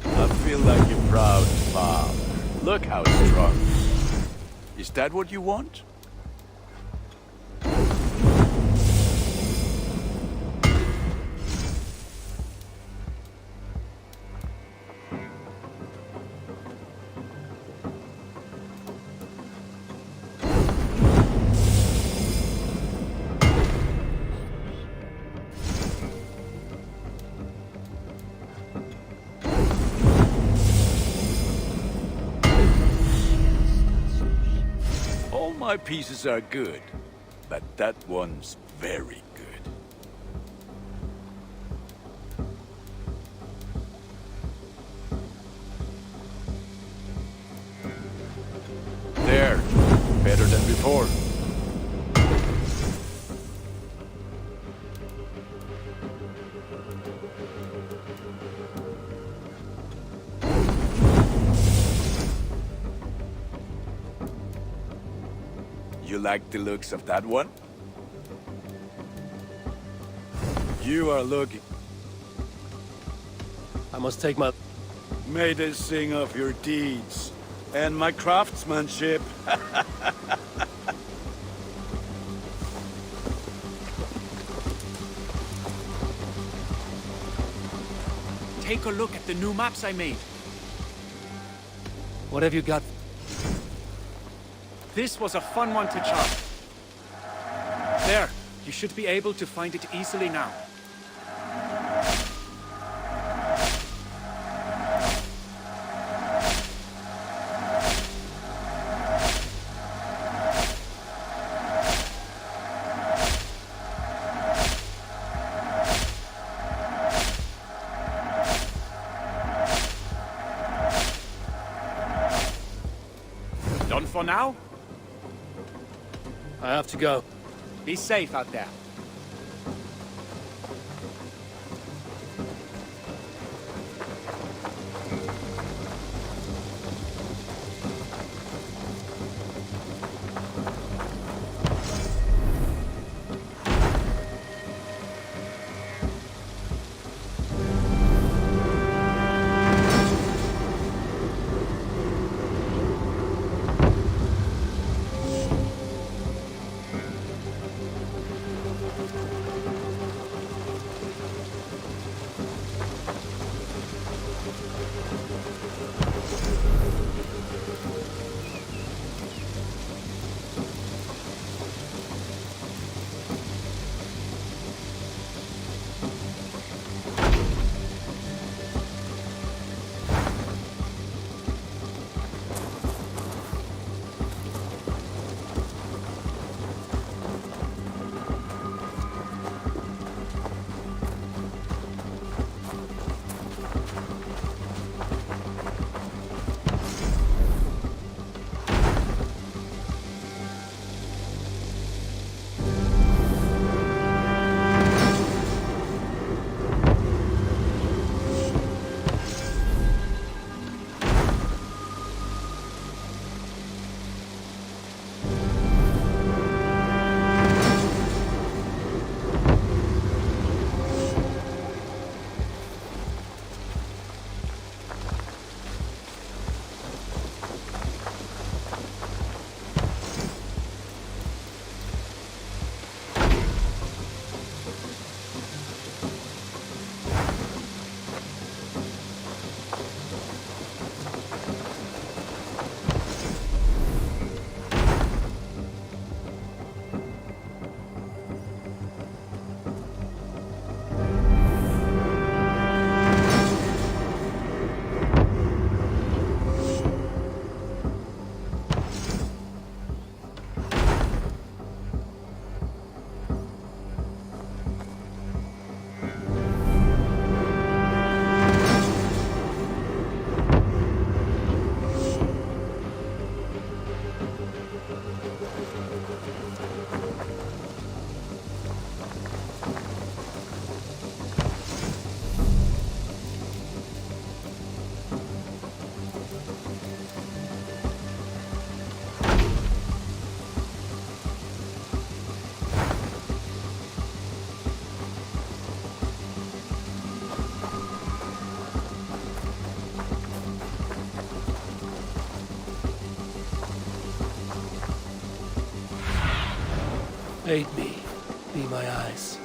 I feel like a proud father. Look how strong. Is that what you want? All my pieces are good, but that one's very good. for? You like the looks of that one? You are looking. I must take my... May they sing of your deeds and my craftsmanship. Take a look at the new maps I made. What have you got? This was a fun one to chart. There, you should be able to find it easily now. Done for now? I have to go. Be safe out there. Aid me. Be my eyes.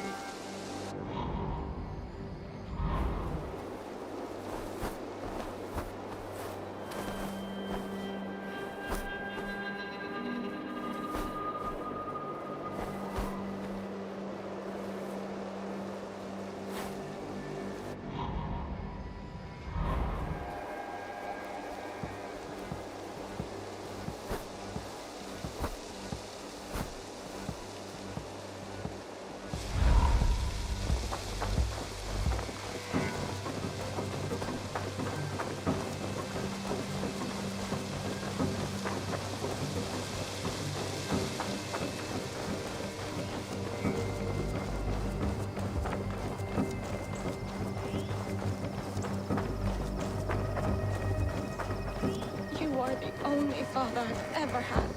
the only father I've ever had.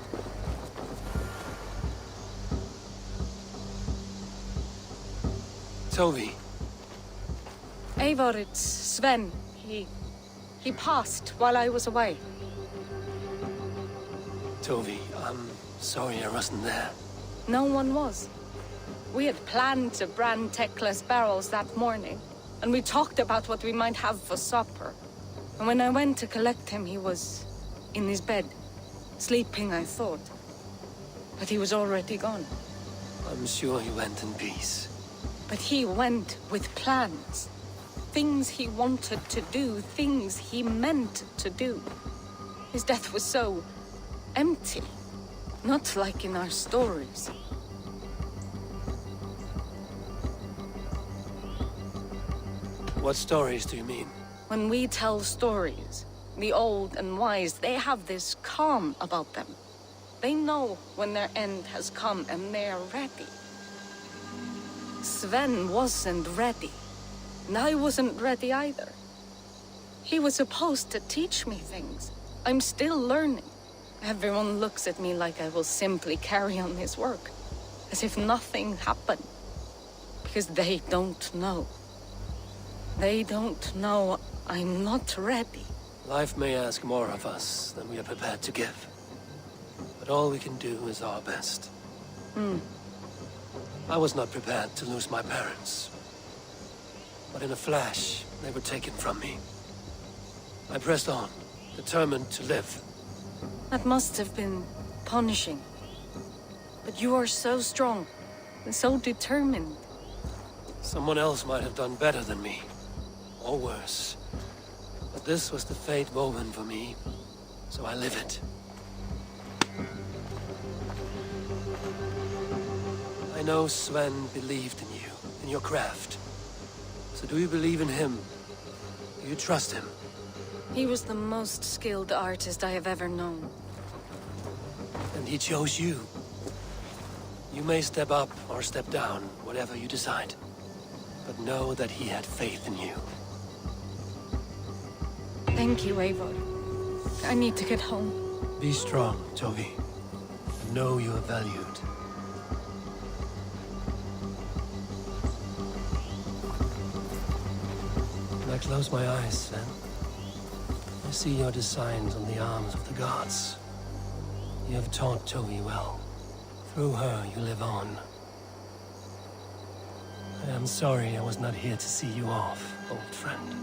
Tovi. Eivor, it's Sven. He passed while I was away. Tovi, I'm sorry I wasn't there. No one was. We had planned to brand Tekla's barrels that morning, and we talked about what we might have for supper. And when I went to collect him, he was in his bed, sleeping, I thought. But he was already gone. I'm sure he went in peace. But he went with plans. Things he wanted to do, things he meant to do. His death was so empty, not like in our stories. What stories do you mean? When we tell stories, the old and wise, they have this calm about them. They know when their end has come and they're ready. Sven wasn't ready, and I wasn't ready either. He was supposed to teach me things. I'm still learning. Everyone looks at me like I will simply carry on his work, as if nothing happened, because they don't know. They don't know I'm not ready. Life may ask more of us than we are prepared to give. But all we can do is our best. I was not prepared to lose my parents. But in a flash, they were taken from me. I pressed on, determined to live. That must have been punishing. But you are so strong, and so determined. Someone else might have done better than me. Or worse. But this was the fate woven for me, so I live it. I know Sven believed in you, in your craft. So do you believe in him? Do you trust him? He was the most skilled artist I have ever known. And he chose you. You may step up or step down, whatever you decide. But know that he had faith in you. Thank you, Eivor. I need to get home. Be strong, Tovi. And know you are valued. When I close my eyes, Sven, I see your designs on the arms of the gods. You have taught Tovi well. Through her, you live on. I am sorry I was not here to see you off, old friend.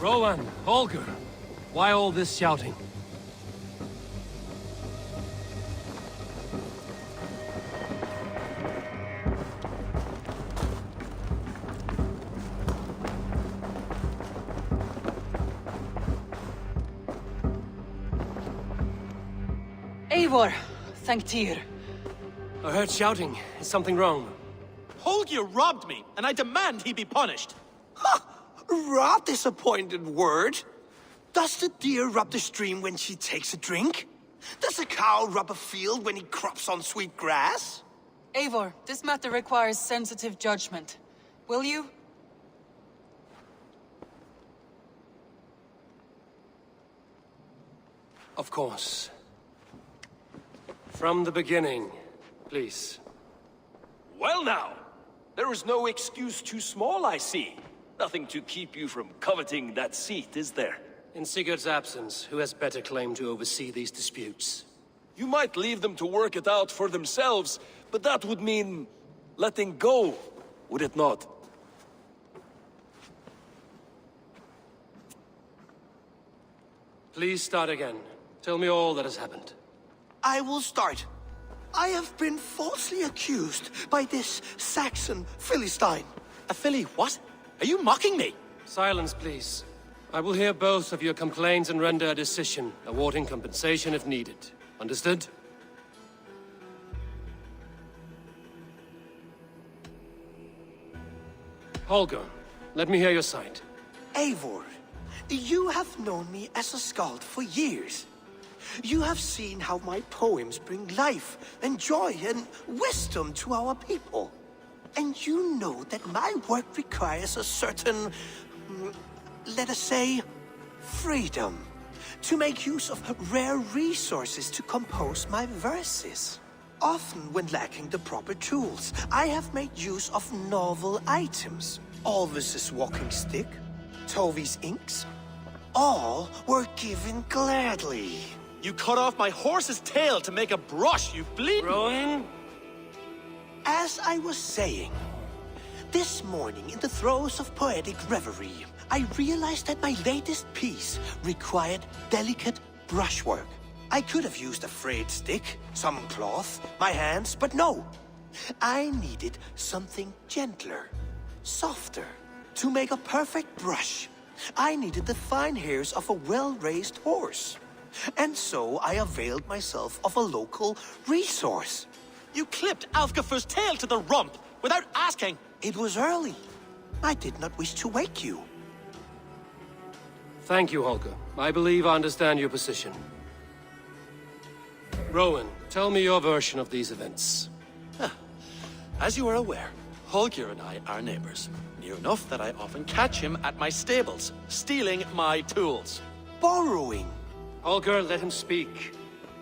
Rowan, Holger, why all this shouting? Eivor, thank Tyr. I heard shouting. Is something wrong? Holger robbed me, and I demand he be punished. Rot disappointed word. Does the deer rub the stream when she takes a drink? Does a cow rub a field when he crops on sweet grass? Eivor, this matter requires sensitive judgment. Will you? Of course. From the beginning, please. Well now, there is no excuse too small, I see. Nothing to keep you from coveting that seat, is there? In Sigurd's absence, who has better claim to oversee these disputes? You might leave them to work it out for themselves, but that would mean letting go, would it not? Please start again. Tell me all that has happened. I will start. I have been falsely accused by this Saxon Philistine. A Philly what? Are you mocking me? Silence, please. I will hear both of your complaints and render a decision, awarding compensation if needed. Understood? Holger, let me hear your side. Eivor, you have known me as a skald for years. You have seen how my poems bring life and joy and wisdom to our people. And you know that my work requires a certain, let us say, freedom to make use of rare resources to compose my verses. Often when lacking the proper tools, I have made use of novel items. Alvis's walking stick, Tovi's inks, all were given gladly. You cut off my horse's tail to make a brush, you bleed. Rowan? As I was saying, this morning in the throes of poetic reverie, I realized that my latest piece required delicate brushwork. I could have used a frayed stick, some cloth, my hands, but no. I needed something gentler, softer. To make a perfect brush, I needed the fine hairs of a well-raised horse. And so I availed myself of a local resource. You clipped Alfgafu's tail to the rump without asking. It was early. I did not wish to wake you. Thank you, Holger. I believe I understand your position. Rowan, tell me your version of these events. As you are aware, Holger and I are neighbors. Near enough that I often catch him at my stables, stealing my tools. Borrowing. Holger, let him speak.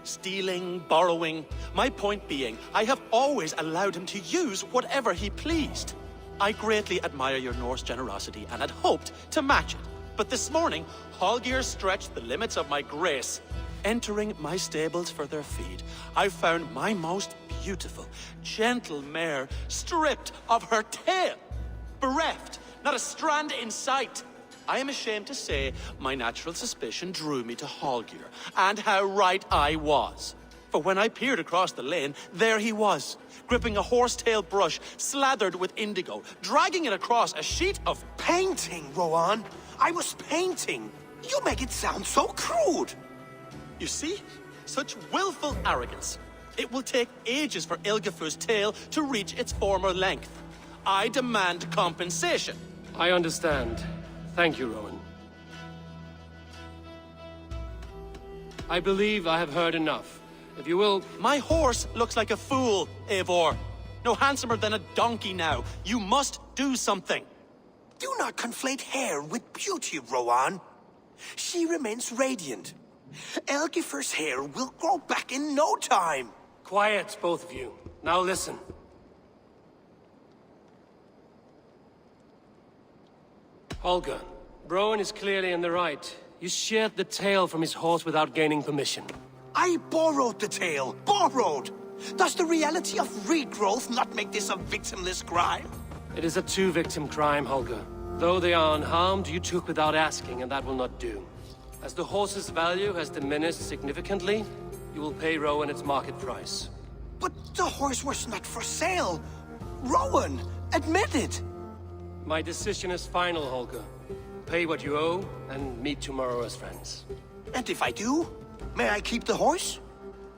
Stealing, borrowing. My point being, I have always allowed him to use whatever he pleased. I greatly admire your Norse generosity and had hoped to match it. But this morning, Holger stretched the limits of my grace. Entering my stables for their feed, I found my most beautiful, gentle mare stripped of her tail. Bereft, not a strand in sight. I am ashamed to say my natural suspicion drew me to Holger, and how right I was. For when I peered across the lane, there he was, gripping a horsetail brush slathered with indigo, dragging it across a sheet of painting, Rowan. I was painting. You make it sound so crude. You see? Such willful arrogance. It will take ages for Ilgafu's tail to reach its former length. I demand compensation. I understand. Thank you, Rowan. I believe I have heard enough. If you will... My horse looks like a fool, Eivor. No handsomer than a donkey now. You must do something. Do not conflate hair with beauty, Rowan. She remains radiant. Elgifer's hair will grow back in no time. Quiet, both of you. Now listen. Holger, Rowan is clearly in the right. You sheared the tail from his horse without gaining permission. I borrowed the tail. Borrowed! Does the reality of regrowth not make this a victimless crime? It is a two-victim crime, Holger. Though they are unharmed, you took without asking, and that will not do. As the horse's value has diminished significantly, you will pay Rowan its market price. But the horse was not for sale. Rowan, admit it. My decision is final, Holger. Pay what you owe, and meet tomorrow as friends. And if I do, may I keep the horse?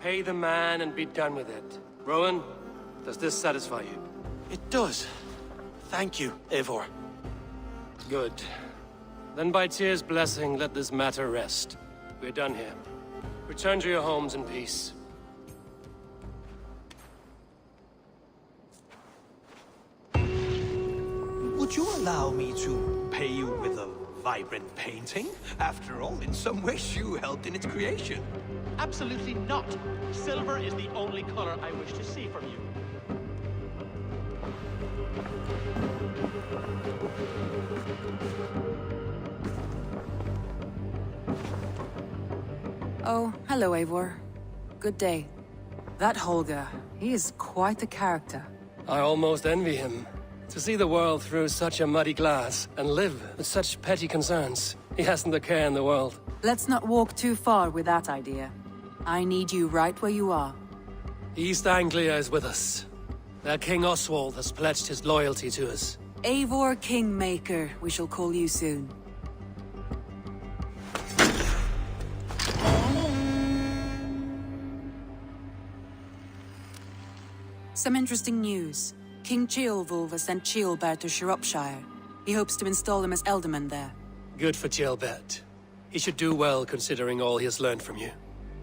Pay the man and be done with it. Rowan, does this satisfy you? It does. Thank you, Eivor. Good. Then by Tyr's blessing, let this matter rest. We're done here. Return to your homes in peace. Would you allow me to pay you with a vibrant painting? After all, in some ways you helped in its creation. Absolutely not. Silver is the only color I wish to see from you. Oh, hello, Eivor. Good day. That Holger, he is quite the character. I almost envy him. To see the world through such a muddy glass, and live with such petty concerns. He hasn't a care in the world. Let's not walk too far with that idea. I need you right where you are. East Anglia is with us. Their King Oswald has pledged his loyalty to us. Eivor Kingmaker, we shall call you soon. Some interesting news. King Ceolwulf has sent Ceolbert to Shropshire. He hopes to install him as Ealdorman there. Good for Ceolbert. He should do well considering all he has learned from you.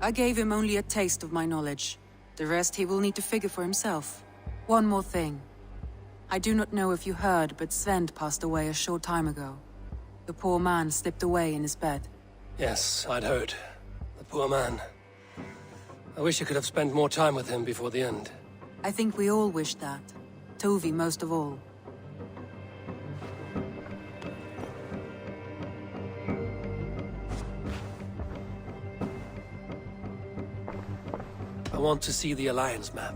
I gave him only a taste of my knowledge. The rest he will need to figure for himself. One more thing. I do not know if you heard, but Svend passed away a short time ago. The poor man slipped away in his bed. Yes, I'd heard. The poor man. I wish I could have spent more time with him before the end. I think we all wish that. Tovi most of all. I want to see the Alliance map.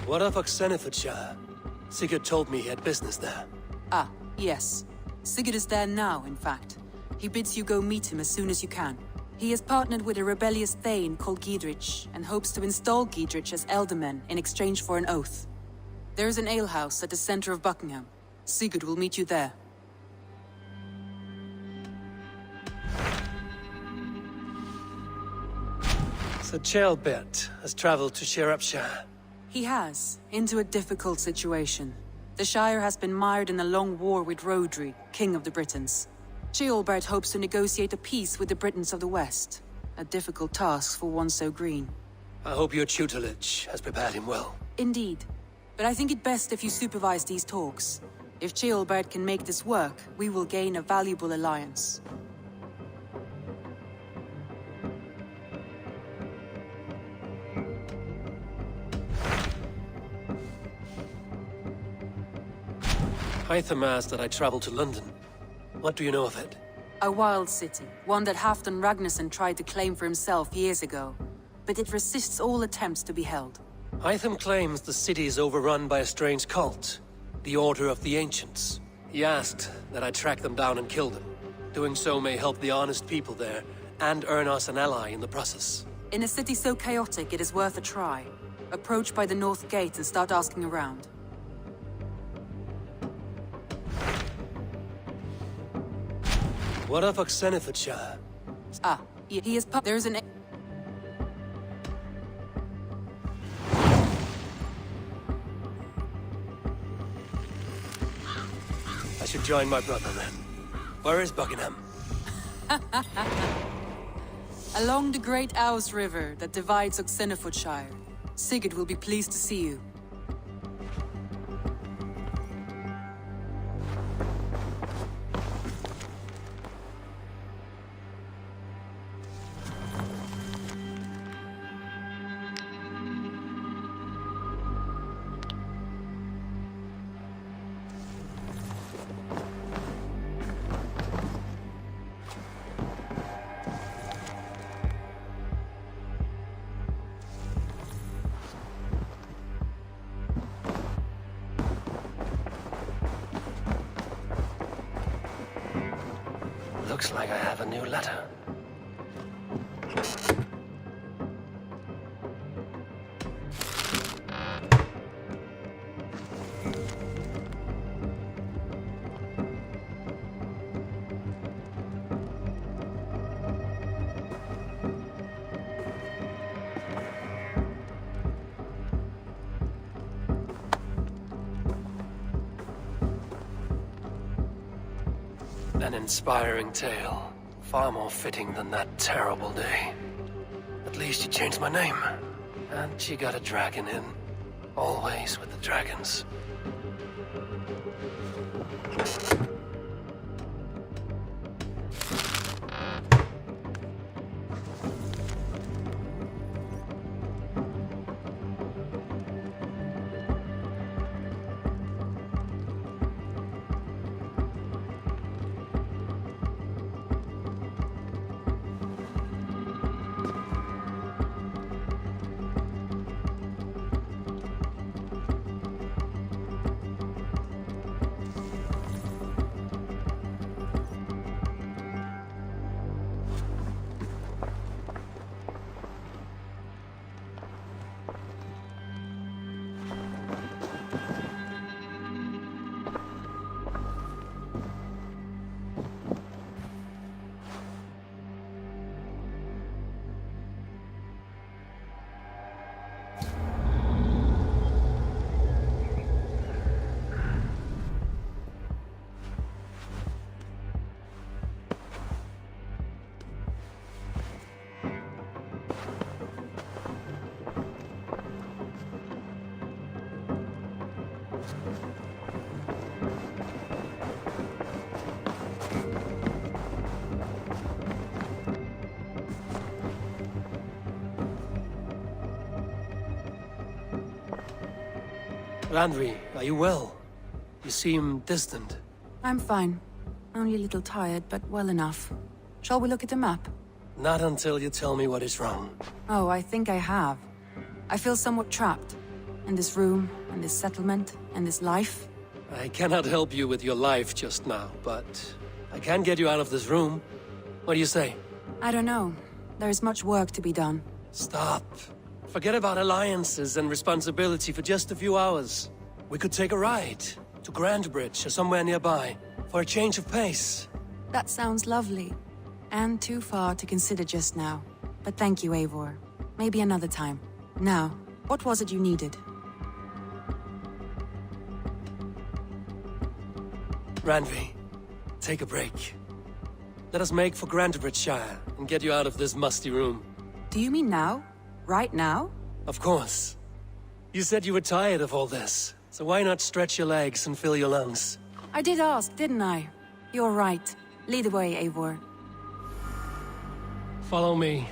What of Oxenfordshire? Sigurd told me he had business there. Ah, yes. Sigurd is there now, in fact. He bids you go meet him as soon as you can. He has partnered with a rebellious Thane called Giedrich, and hopes to install Giedrich as Ealdorman in exchange for an oath. There is an alehouse at the center of Buckingham. Sigurd will meet you there. So Ceolbert has traveled to Shropshire. He has, into a difficult situation. The Shire has been mired in a long war with Rhodri, King of the Britons. Ceolbert hopes to negotiate a peace with the Britons of the West. A difficult task for one so green. I hope your tutelage has prepared him well. Indeed. But I think it best if you supervise these talks. If Ceolbert can make this work, we will gain a valuable alliance. Hytham asked that I travel to London. What do you know of it? A wild city, one that Halfdan Ragnarsson tried to claim for himself years ago. But it resists all attempts to be held. Hytham claims the city is overrun by a strange cult, the Order of the Ancients. He asked that I track them down and kill them. Doing so may help the honest people there, and earn us an ally in the process. In a city so chaotic, it is worth a try. Approach by the North Gate and start asking around. What of Oxenfordshire? Ah, he is there's an... I should join my brother then. Where is Buckingham? Along the Great Ouse River that divides Oxenfordshire. Sigurd will be pleased to see you. Looks like I have a new letter. An inspiring tale. Far more fitting than that terrible day. At least she changed my name. And she got a dragon in. Always with the dragons. Randvi, are you well? You seem distant. I'm fine. Only a little tired, but well enough. Shall we look at the map? Not until you tell me what is wrong. Oh, I think I have. I feel somewhat trapped. In this room, in this settlement, in this life. I cannot help you with your life just now, but I can get you out of this room. What do you say? I don't know. There is much work to be done. Stop. Forget about alliances and responsibility for just a few hours. We could take a ride to Grantebridge or somewhere nearby for a change of pace. That sounds lovely. And too far to consider just now. But thank you, Eivor. Maybe another time. Now, what was it you needed? Randvi, take a break. Let us make for Grantebridgeshire and get you out of this musty room. Do you mean now? Right now? Of course. You said you were tired of all this, so why not stretch your legs and fill your lungs? I did ask, didn't I? You're right. Lead the way, Eivor. Follow me.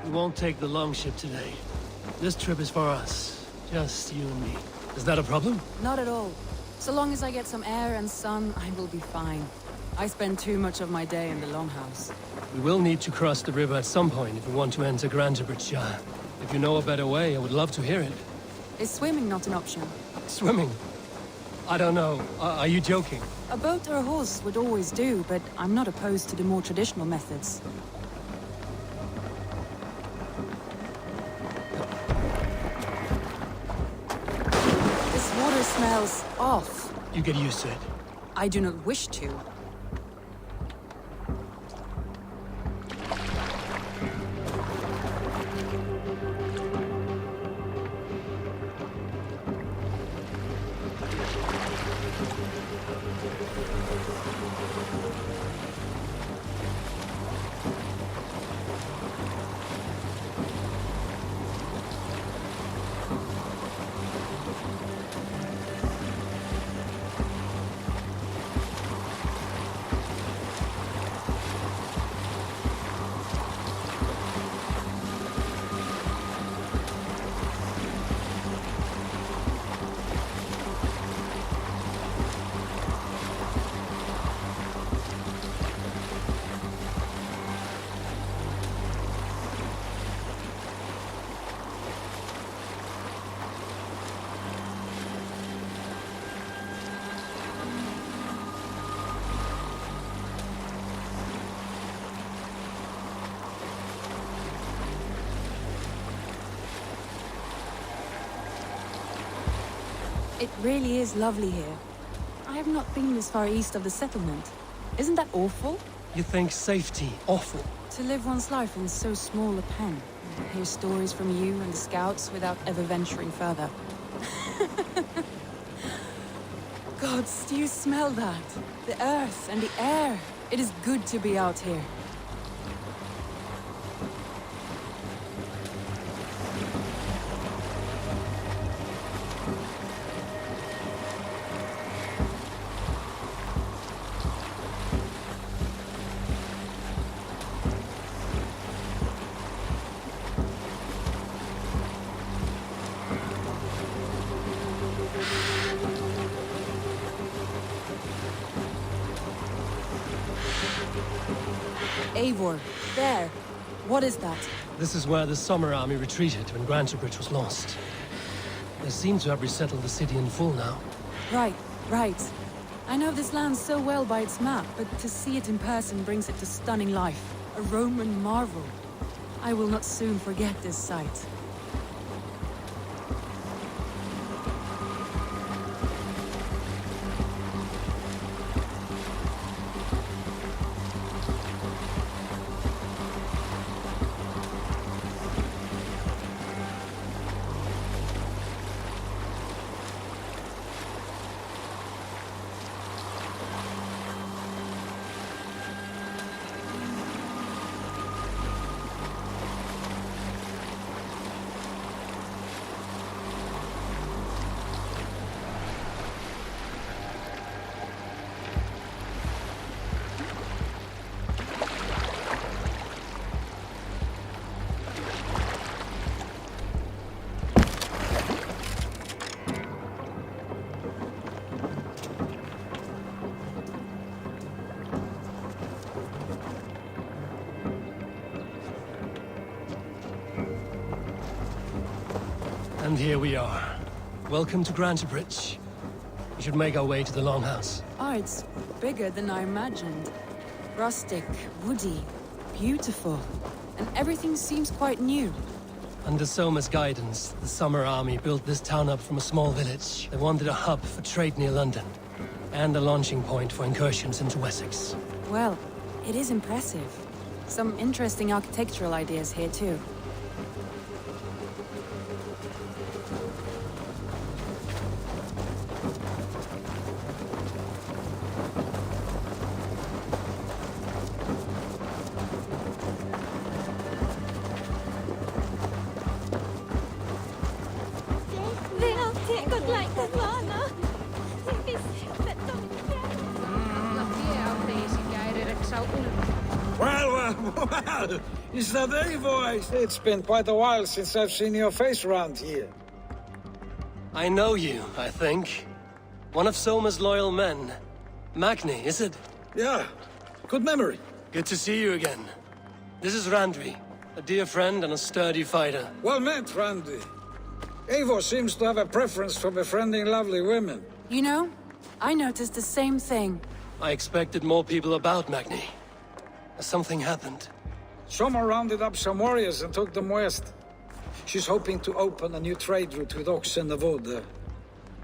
We won't take the longship today. This trip is for us. Just you and me. Is that a problem? Not at all. So long as I get some air and sun, I will be fine. I spend too much of my day in the longhouse. We will need to cross the river at some point if we want to enter Grantebridgeshire. If you know a better way, I would love to hear it. Is swimming not an option? Swimming? I don't know. Are you joking? A boat or a horse would always do, but I'm not opposed to the more traditional methods. This water smells off. You get used to it. I do not wish to. It really is lovely here. I have not been this far east of the settlement. Isn't that awful? You think safety awful? To live one's life in so small a pen. And hear stories from you and the scouts without ever venturing further. Gods, do you smell that? The earth and the air. It is good to be out here. Eivor, there. What is that? This is where the Summer Army retreated when Grantebridge was lost. They seem to have resettled the city in full now. Right, right. I know this land so well by its map, but to see it in person brings it to stunning life. A Roman marvel. I will not soon forget this sight. And here we are. Welcome to Grantebridge. We should make our way to the Longhouse. Oh, it's bigger than I imagined. Rustic, woody, beautiful. And everything seems quite new. Under Soma's guidance, the Summer Army built this town up from a small village. They wanted a hub for trade near London, and a launching point for incursions into Wessex. Well, it is impressive. Some interesting architectural ideas here too. Well, is that Eivor? It's been quite a while since I've seen your face around here. I know you, I think. One of Soma's loyal men. Magni, is it? Yeah, good memory. Good to see you again. This is Randvi, a dear friend and a sturdy fighter. Well met, Randvi. Eivor seems to have a preference for befriending lovely women. You know, I noticed the same thing. I expected more people about Magni. Something happened. Soma rounded up some warriors and took them west. She's hoping to open a new trade route with Ox and the Wood.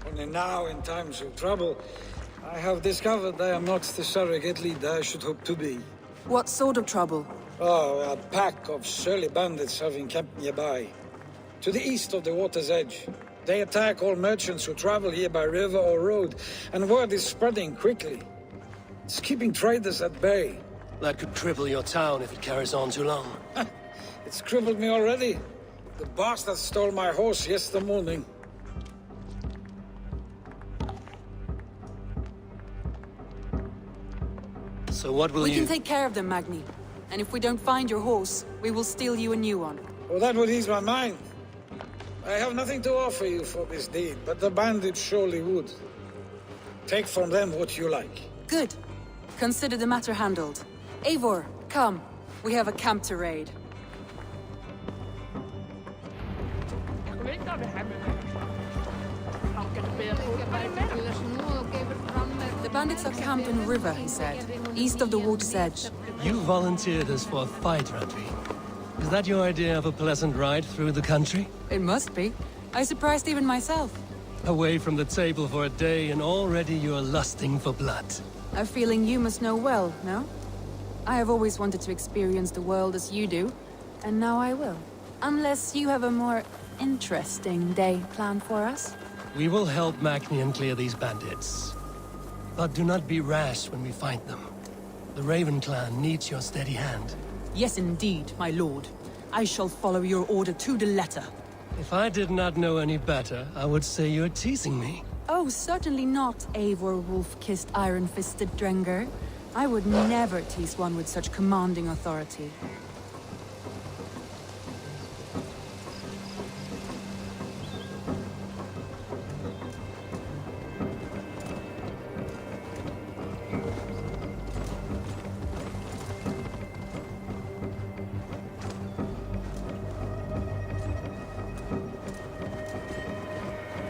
Only now, in times of trouble, I have discovered I am not the surrogate leader I should hope to be. What sort of trouble? Oh, a pack of surly bandits have encamped nearby. To the east of the water's edge. They attack all merchants who travel here by river or road, and word is spreading quickly. It's keeping traders at bay. That could cripple your town if it carries on too long. It's crippled me already. The bastard stole my horse yesterday morning. So what will We can take care of them, Magni. And if we don't find your horse, we will steal you a new one. Well, that would ease my mind. I have nothing to offer you for this deed, but the bandits surely would. Take from them what you like. Good. Consider the matter handled. Eivor, come. We have a camp to raid. The bandits are camped in river, he said, east of the water's edge. You volunteered us for a fight, Randvi. Is that your idea of a pleasant ride through the country? It must be. I surprised even myself. Away from the table for a day and already you're lusting for blood. A feeling you must know well, no? I have always wanted to experience the world as you do, and now I will. Unless you have a more interesting day planned for us. We will help Magni and clear these bandits. But do not be rash when we fight them. The Raven clan needs your steady hand. Yes, indeed, my lord. I shall follow your order to the letter. If I did not know any better, I would say you're teasing me. Oh, certainly not, Eivor wolf-kissed iron-fisted Drenger. I would never tease one with such commanding authority.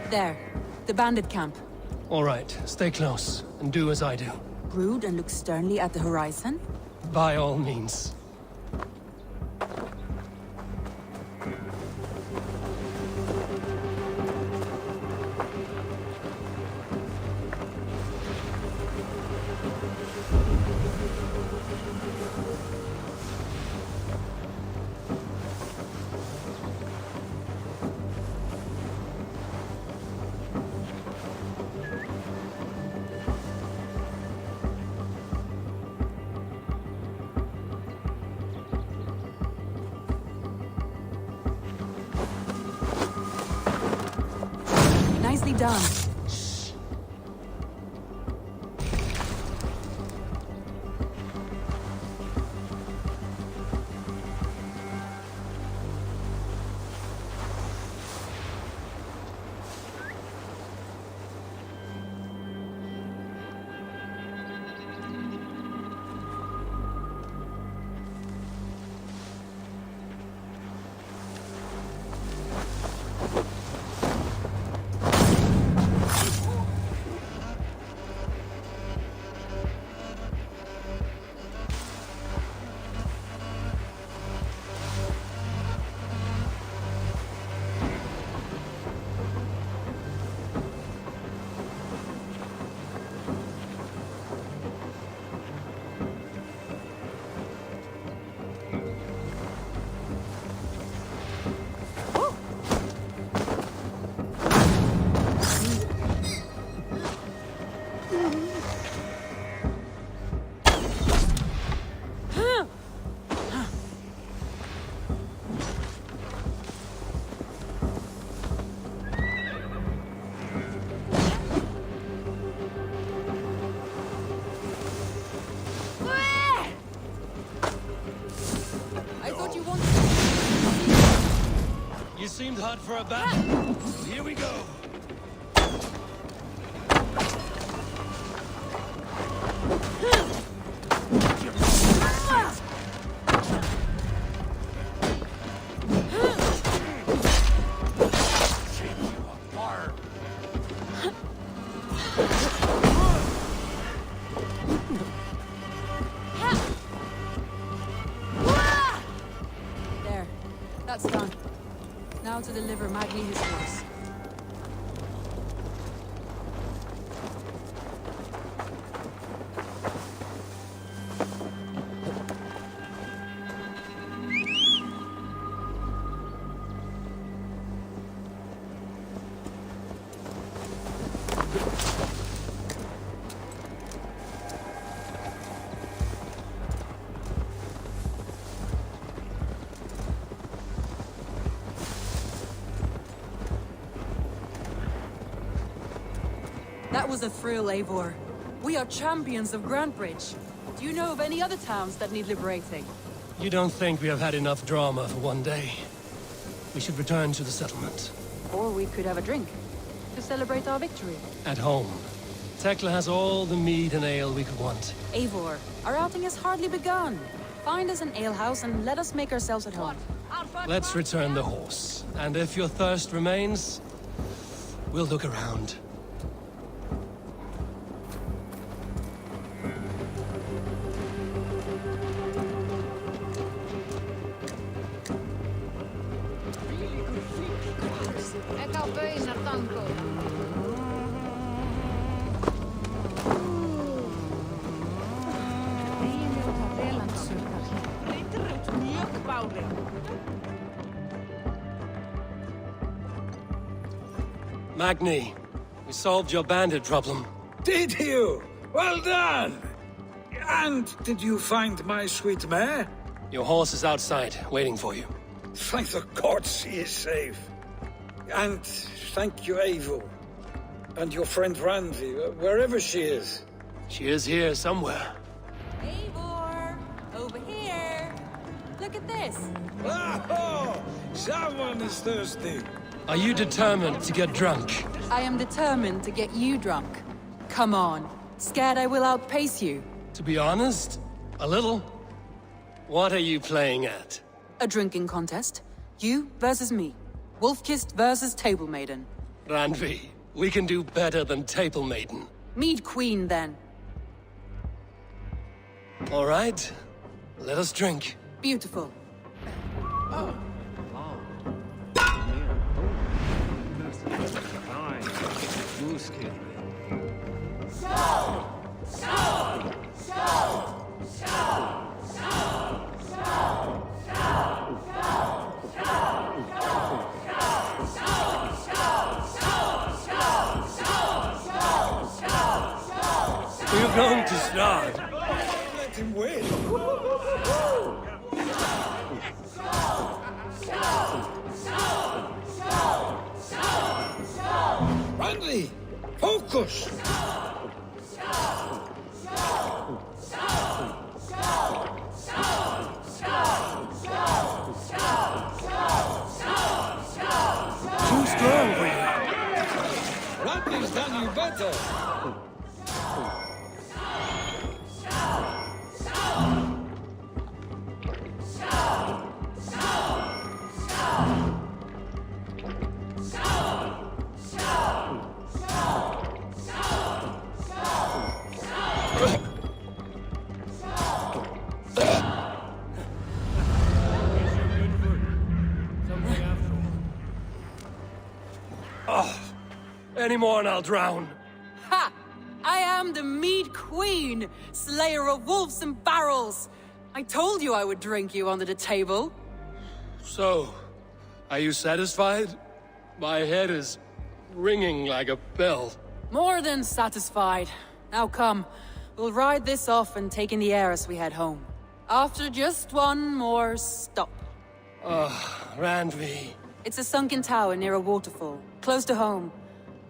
There. The bandit camp. All right, stay close, and do as I do. Brood and look sternly at the horizon? By all means. Nicely done. You seemed hot for a battle. Here we go. There. That's done. Now to deliver Magni his horse. That was a thrill, Eivor. We are champions of Grantbridge. Do you know of any other towns that need liberating? You don't think we have had enough drama for one day? We should return to the settlement. Or we could have a drink to celebrate our victory. At home. Tekla has all the mead and ale we could want. Eivor, our outing has hardly begun. Find us an alehouse and let us make ourselves at home. Let's return the horse. And if your thirst remains, we'll look around. Magni, we solved your bandit problem. Did you? Well done! And did you find my sweet mare? Your horse is outside, waiting for you. Thank the gods he is safe. And thank you, Eivor. And your friend Randi, wherever she is. She is here somewhere. Eivor! Over here! Look at this! Oh, someone is thirsty. Are you determined to get drunk? I am determined to get you drunk. Come on. Scared I will outpace you? To be honest, a little. What are you playing at? A drinking contest. You versus me. Wolf-kissed versus Table Maiden. Randvi, we can do better than Table Maiden. Mead Queen, then. All right. Let us drink. Beautiful. Oh. We're going to start. Let him win. Randley, focus. Too strong for you. Randley's done you better. Any more and I'll drown. Ha! I am the Mead Queen, slayer of wolves and barrels. I told you I would drink you under the table. So, are you satisfied? My head is ringing like a bell. More than satisfied. Now come, we'll ride this off and take in the air as we head home. After just one more stop. Randvi. It's a sunken tower near a waterfall, close to home.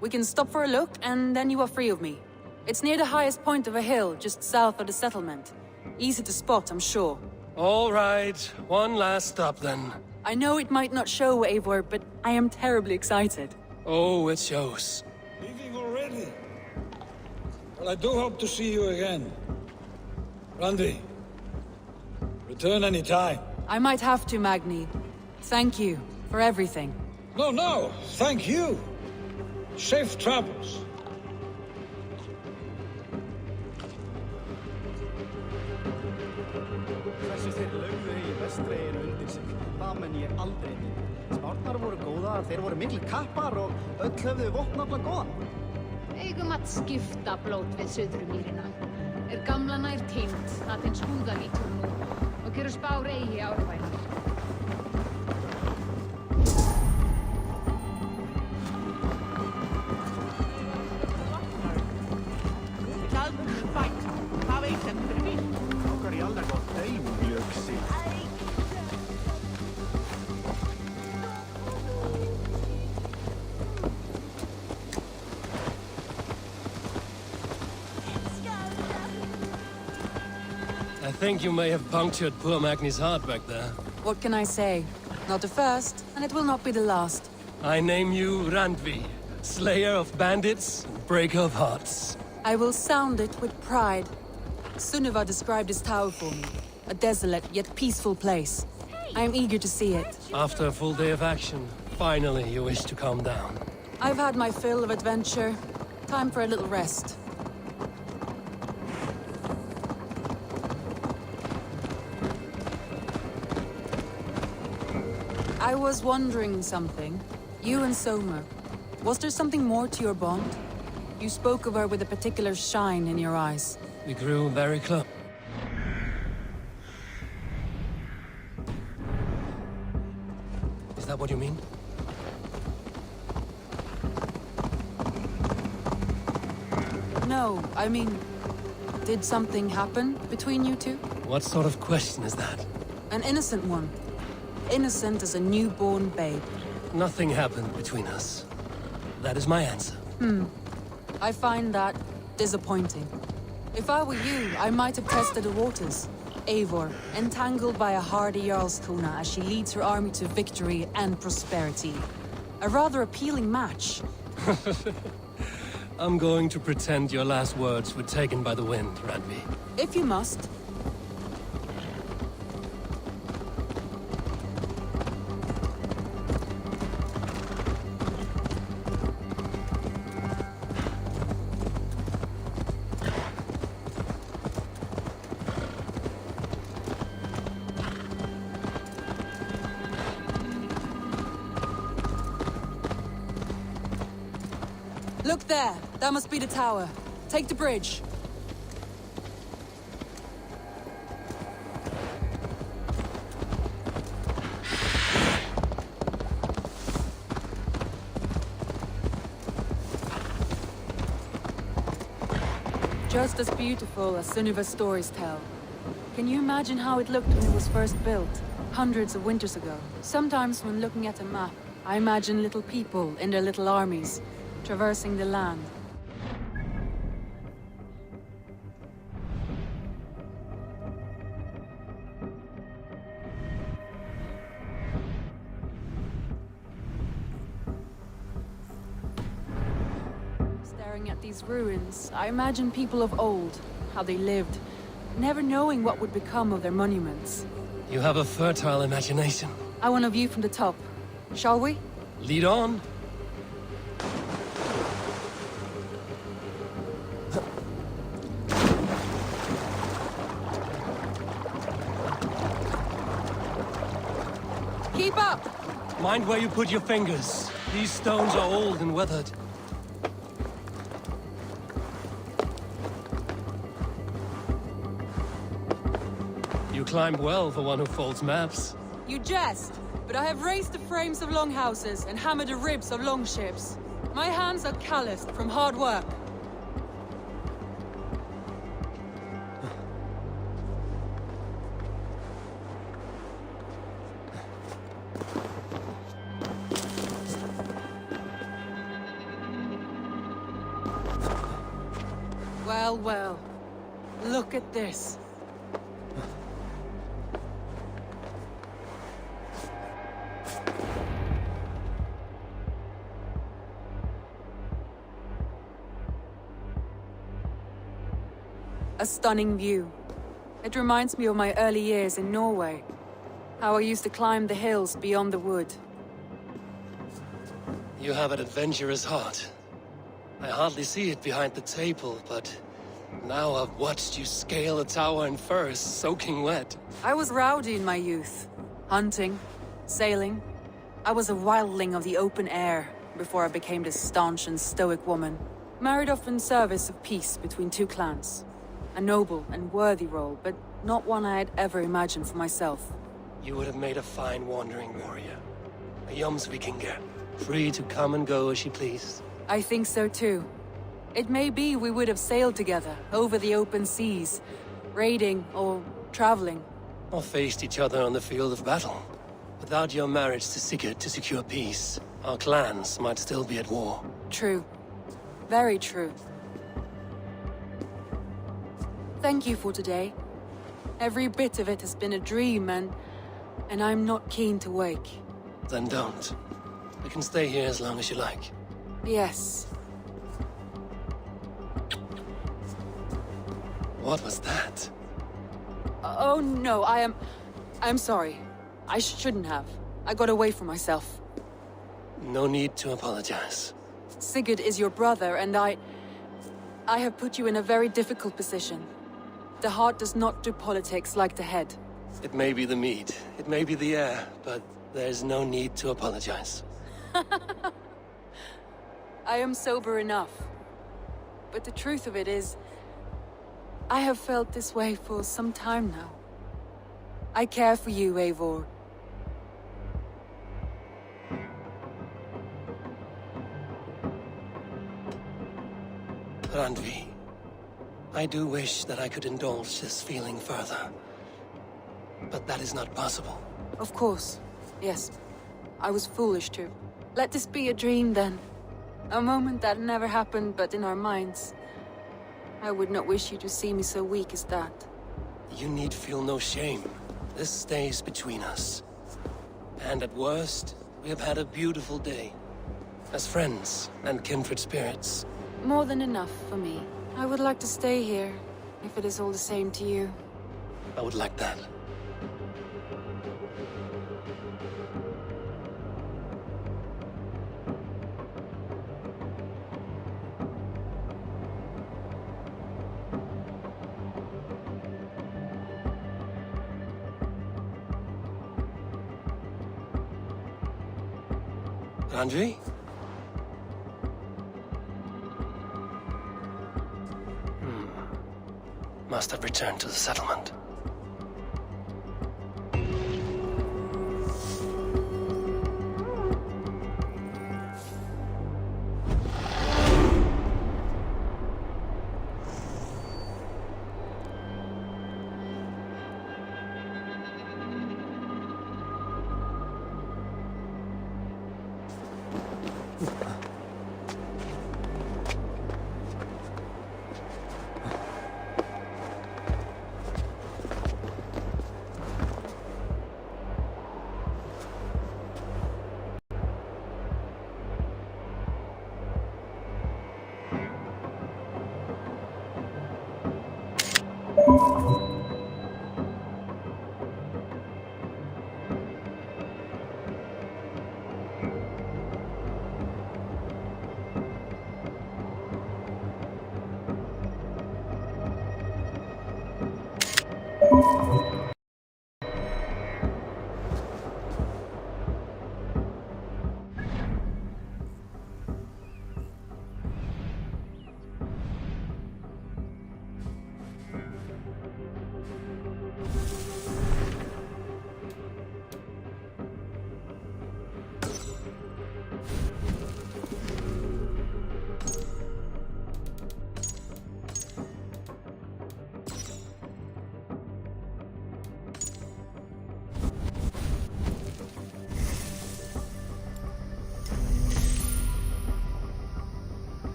We can stop for a look, and then you are free of me. It's near the highest point of a hill, just south of the settlement. Easy to spot, I'm sure. All right, one last stop then. I know it might not show, Eivor, but I am terribly excited. Oh, it shows. Leaving already? Well, I do hope to see you again. Randvi, return any time. I might have to, Magni. Thank you for everything. No, thank you. Safe travels. Þessu þeir lögðu í vestreginu undir sig. Það menn ég aldrei. Spárnar voru góðar, þeir voru miklu kappar og öll höfðu vopnafla góðan. Eigum að skipta blót við Suðrumýrina. Gamla nær týnd að þinn skúðavítur nú og gerur spár eigi árbænar. I think you may have punctured poor Magni's heart back there. What can I say? Not the first, and it will not be the last. I name you Randvi, slayer of bandits and breaker of hearts. I will sound it with pride. Sunniva described his tower for me. A desolate yet peaceful place. I am eager to see it. After a full day of action, finally you wish to calm down. I've had my fill of adventure. Time for a little rest. I was wondering something. You and Soma. Was there something more to your bond? You spoke of her with a particular shine in your eyes. We grew very close. Is that what you mean? No, I mean... Did something happen between you two? What sort of question is that? An innocent one. Innocent as a newborn babe. Nothing happened between us. That is my answer. I find that disappointing. If I were you, I might have tested the waters. Eivor, entangled by a hardy Jarlskona as she leads her army to victory and prosperity. A rather appealing match. I'm going to pretend your last words were taken by the wind, Randvi. If you must. Look there! That must be the tower. Take the bridge. Just as beautiful as Sunniva's stories tell. Can you imagine how it looked when it was first built, hundreds of winters ago? Sometimes when looking at a map, I imagine little people in their little armies, traversing the land. Staring at these ruins, I imagine people of old, how they lived, never knowing what would become of their monuments. You have a fertile imagination. I want a view from the top. Shall we? Lead on. Keep up! Mind where you put your fingers. These stones are old and weathered. You climbed well for one who folds maps. You jest, but I have raised the frames of longhouses and hammered the ribs of longships. My hands are calloused from hard work. Well, well. Look at this. A stunning view. It reminds me of my early years in Norway. How I used to climb the hills beyond the wood. You have an adventurous heart. I hardly see it behind the table, but now I've watched you scale a tower in furs, soaking wet. I was rowdy in my youth. Hunting, sailing. I was a wildling of the open air before I became this staunch and stoic woman. Married off in service of peace between two clans. A noble and worthy role, but not one I had ever imagined for myself. You would have made a fine wandering warrior. A Jomsvikinger, free to come and go as you pleased. I think so too. It may be we would have sailed together, over the open seas, raiding or traveling. Or faced each other on the field of battle. Without your marriage to Sigurd to secure peace, our clans might still be at war. True. Very true. Thank you for today. Every bit of it has been a dream, and I'm not keen to wake. Then don't. We can stay here as long as you like. Yes. What was that? Oh no, I'm sorry. I shouldn't have. I got away from myself. No need to apologize. Sigurd is your brother, and I have put you in a very difficult position. The heart does not do politics like the head. It may be the meat, it may be the air, but there's no need to apologize. I am sober enough. But the truth of it is, I have felt this way for some time now. I care for you, Eivor. Randvi, I do wish that I could indulge this feeling further. But that is not possible. Of course. Yes. I was foolish too. Let this be a dream then. A moment that never happened but in our minds. I would not wish you to see me so weak as that. You need feel no shame. This stays between us. And at worst, we have had a beautiful day. As friends and kindred spirits. More than enough for me. I would like to stay here, if it is all the same to you. I would like that. Randvi? Must have returned to the settlement.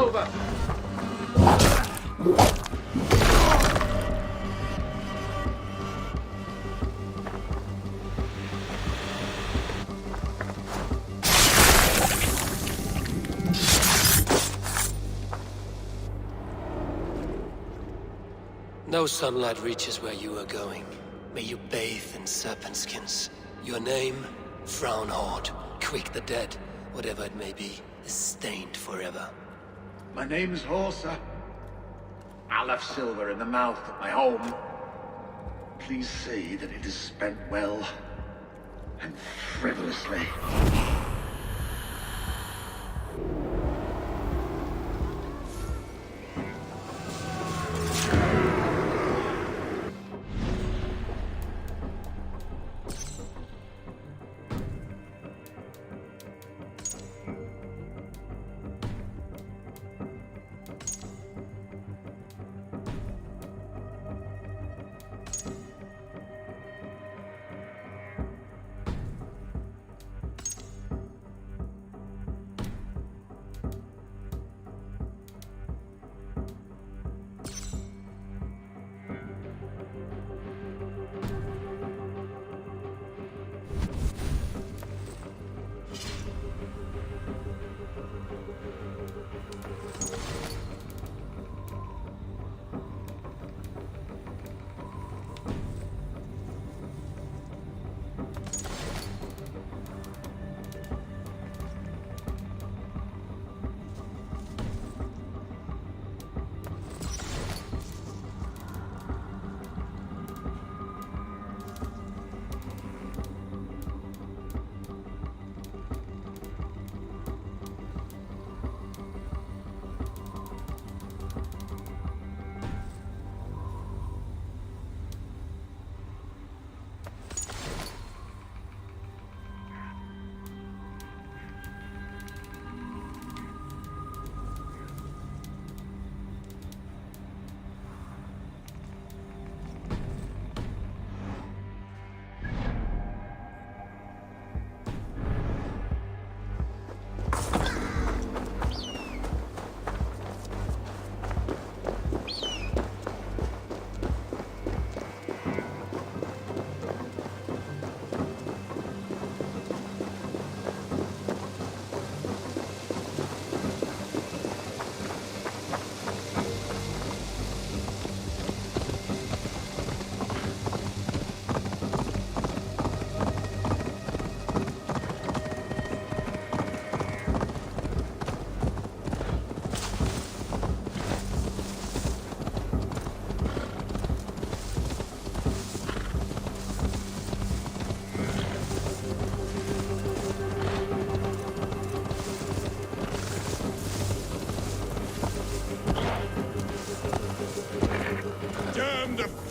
over! No sunlight reaches where you are going. May you bathe in serpent skins. Your name, Frown Horde. Quick the dead, whatever it may be, is stained forever. My name's Horsa. I left silver in the mouth of my home. Please say that it is spent well and frivolously.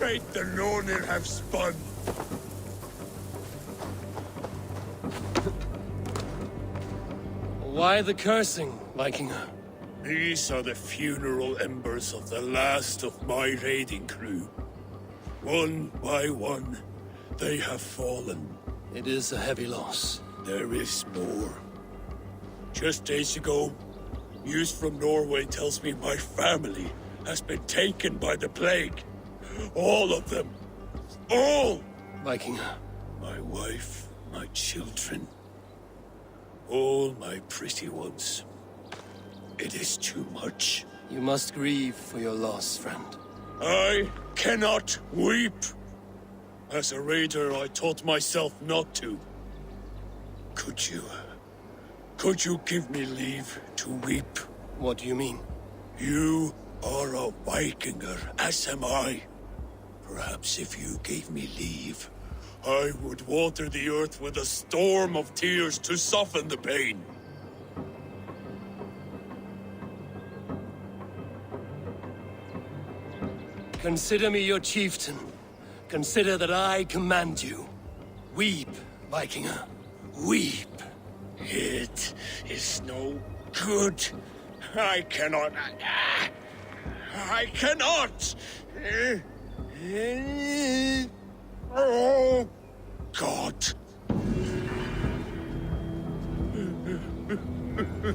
fate the Nornir have spun. Why the cursing, Vikinger? These are the funeral embers of the last of my raiding crew. One by one, they have fallen. It is a heavy loss. There is more. Just days ago, news from Norway tells me my family has been taken by the plague. All of them. All! Vikinger. My wife, my children. All my pretty ones. It is too much. You must grieve for your loss, friend. I cannot weep. As a raider, I taught myself not to. Could you give me leave to weep? What do you mean? You are a Vikinger, as am I. Perhaps if you gave me leave, I would water the earth with a storm of tears to soften the pain. Consider me your chieftain. Consider that I command you. Weep, Vikinger. Weep. It is no good. I cannot. I cannot. Oh, God. Kick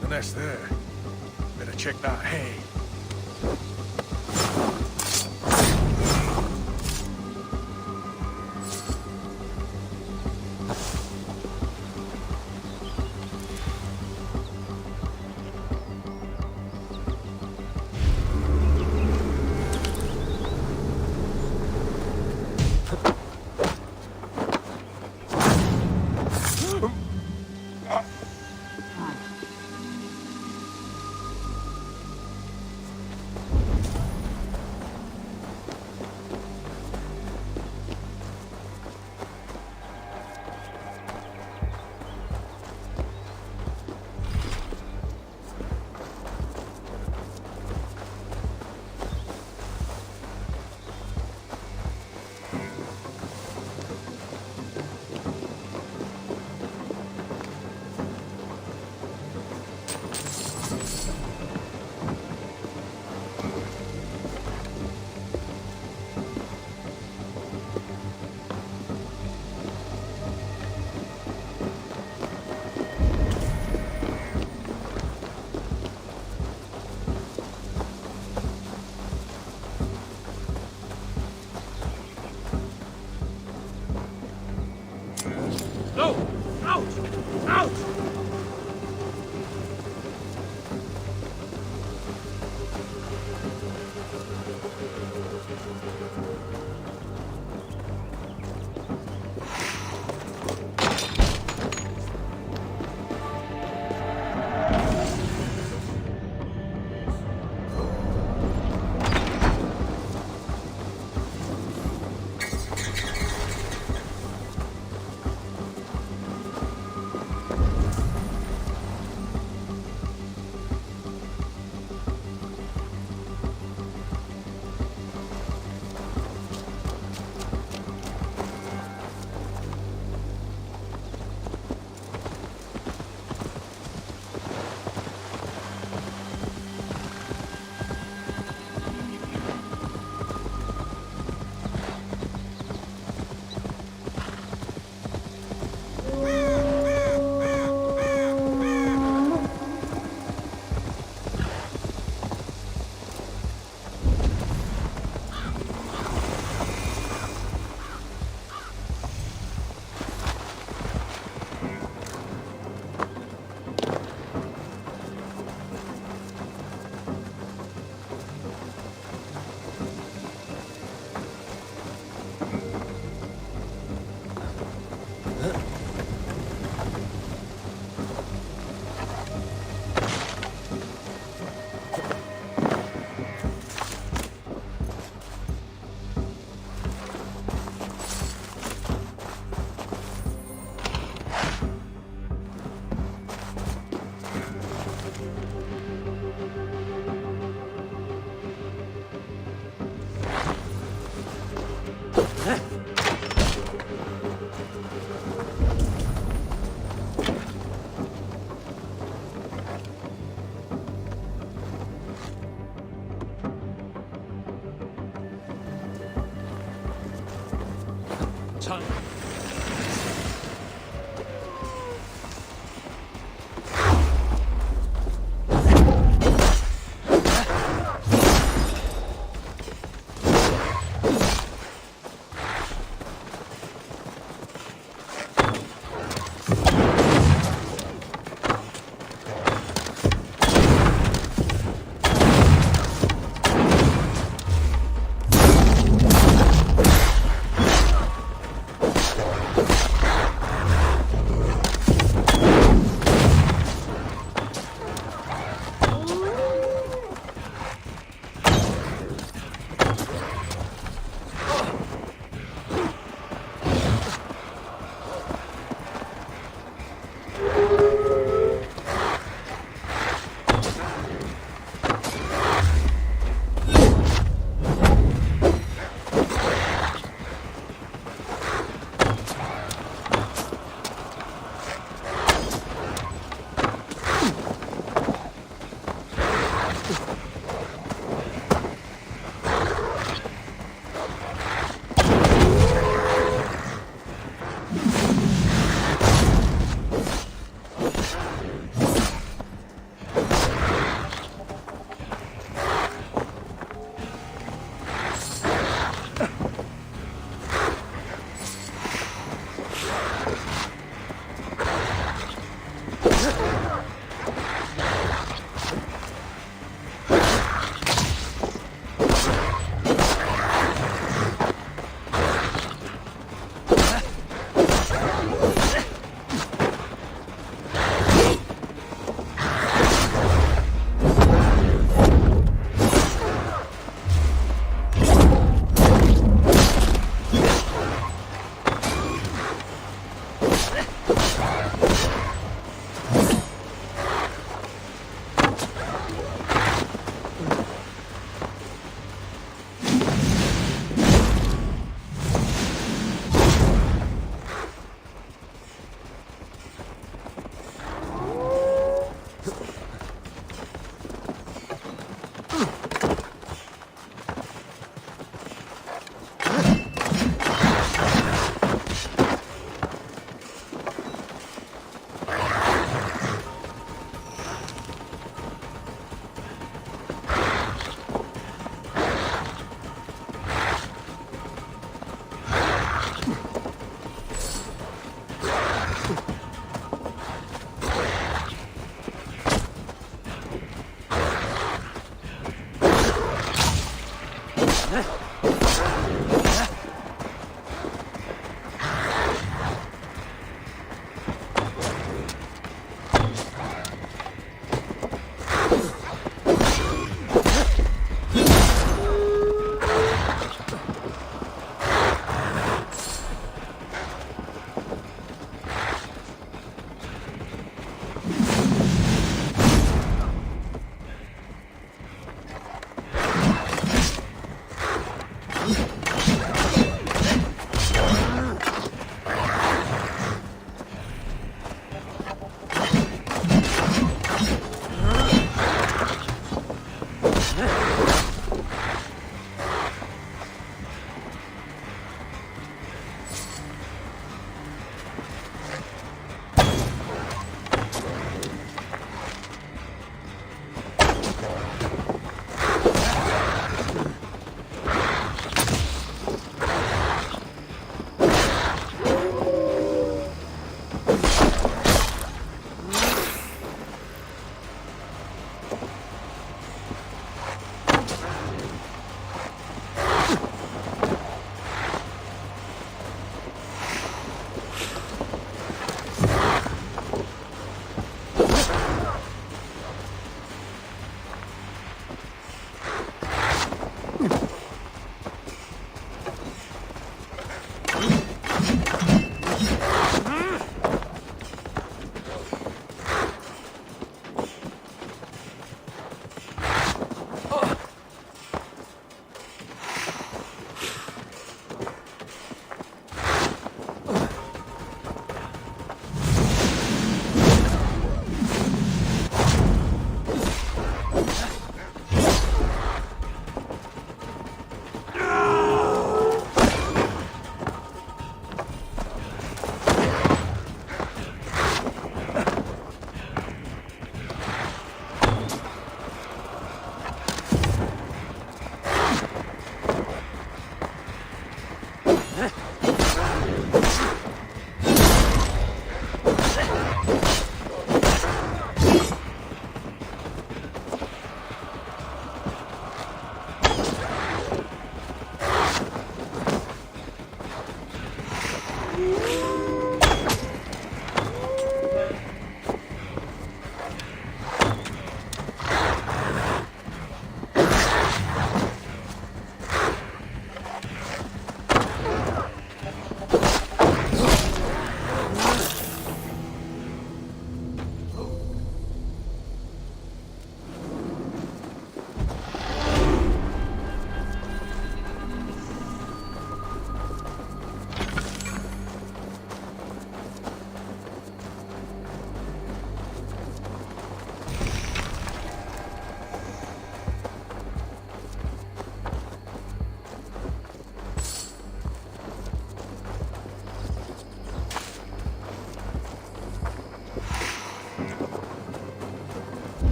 the nest there. Better check that hay. time.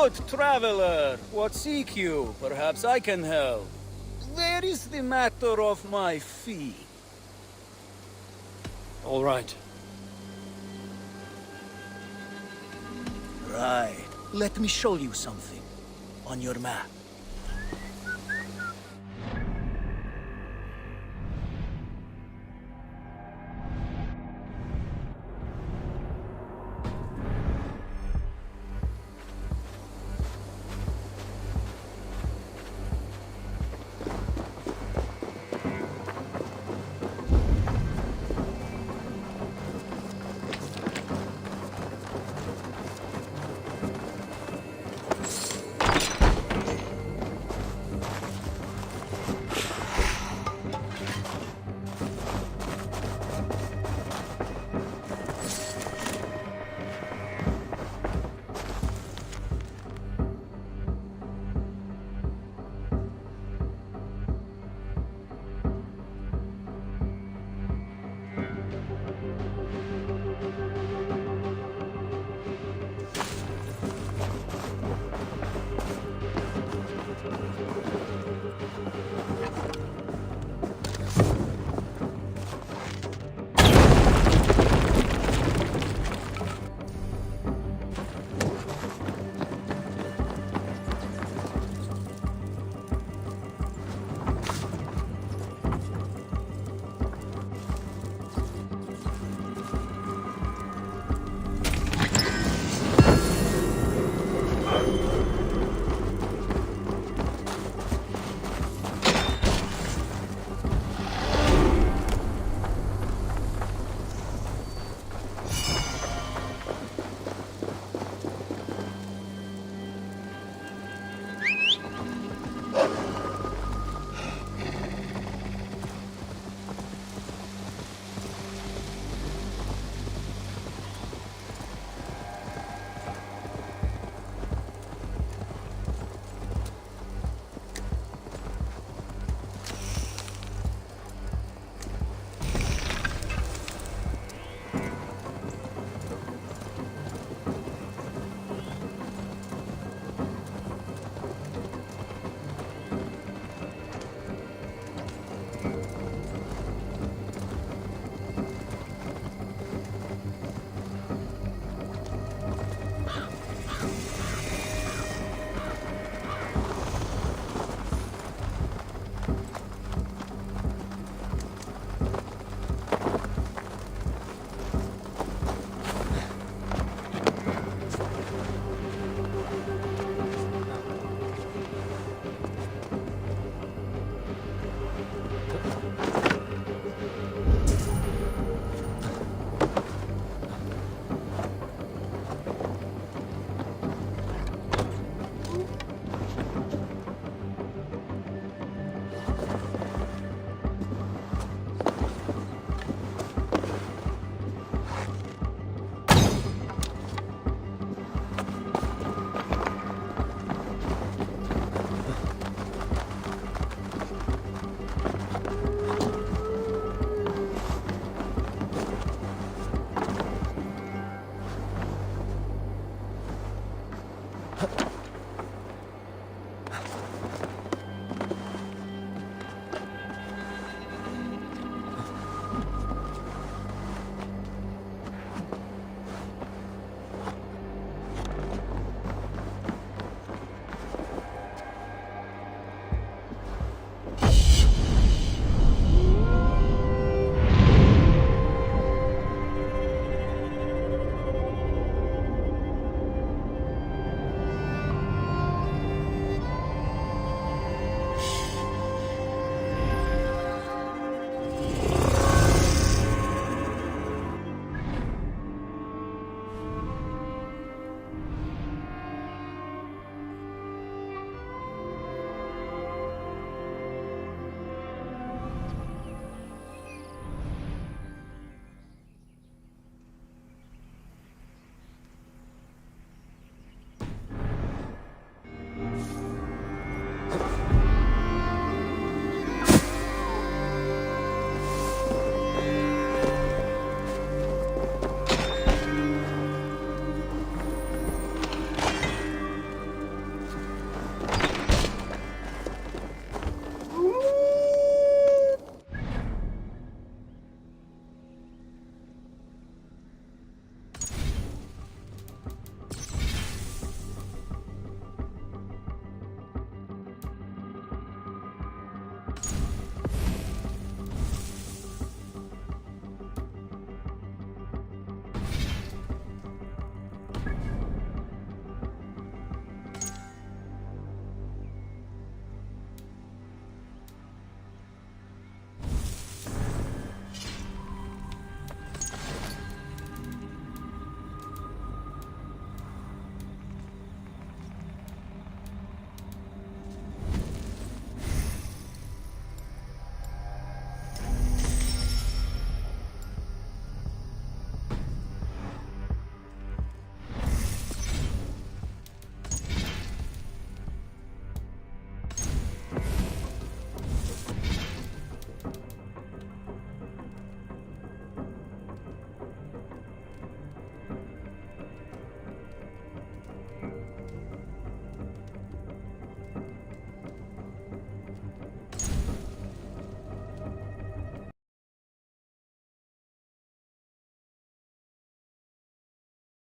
Good traveler, what seek you? Perhaps I can help. Where is the matter of my fee? All right. Right. Let me show you something on your map.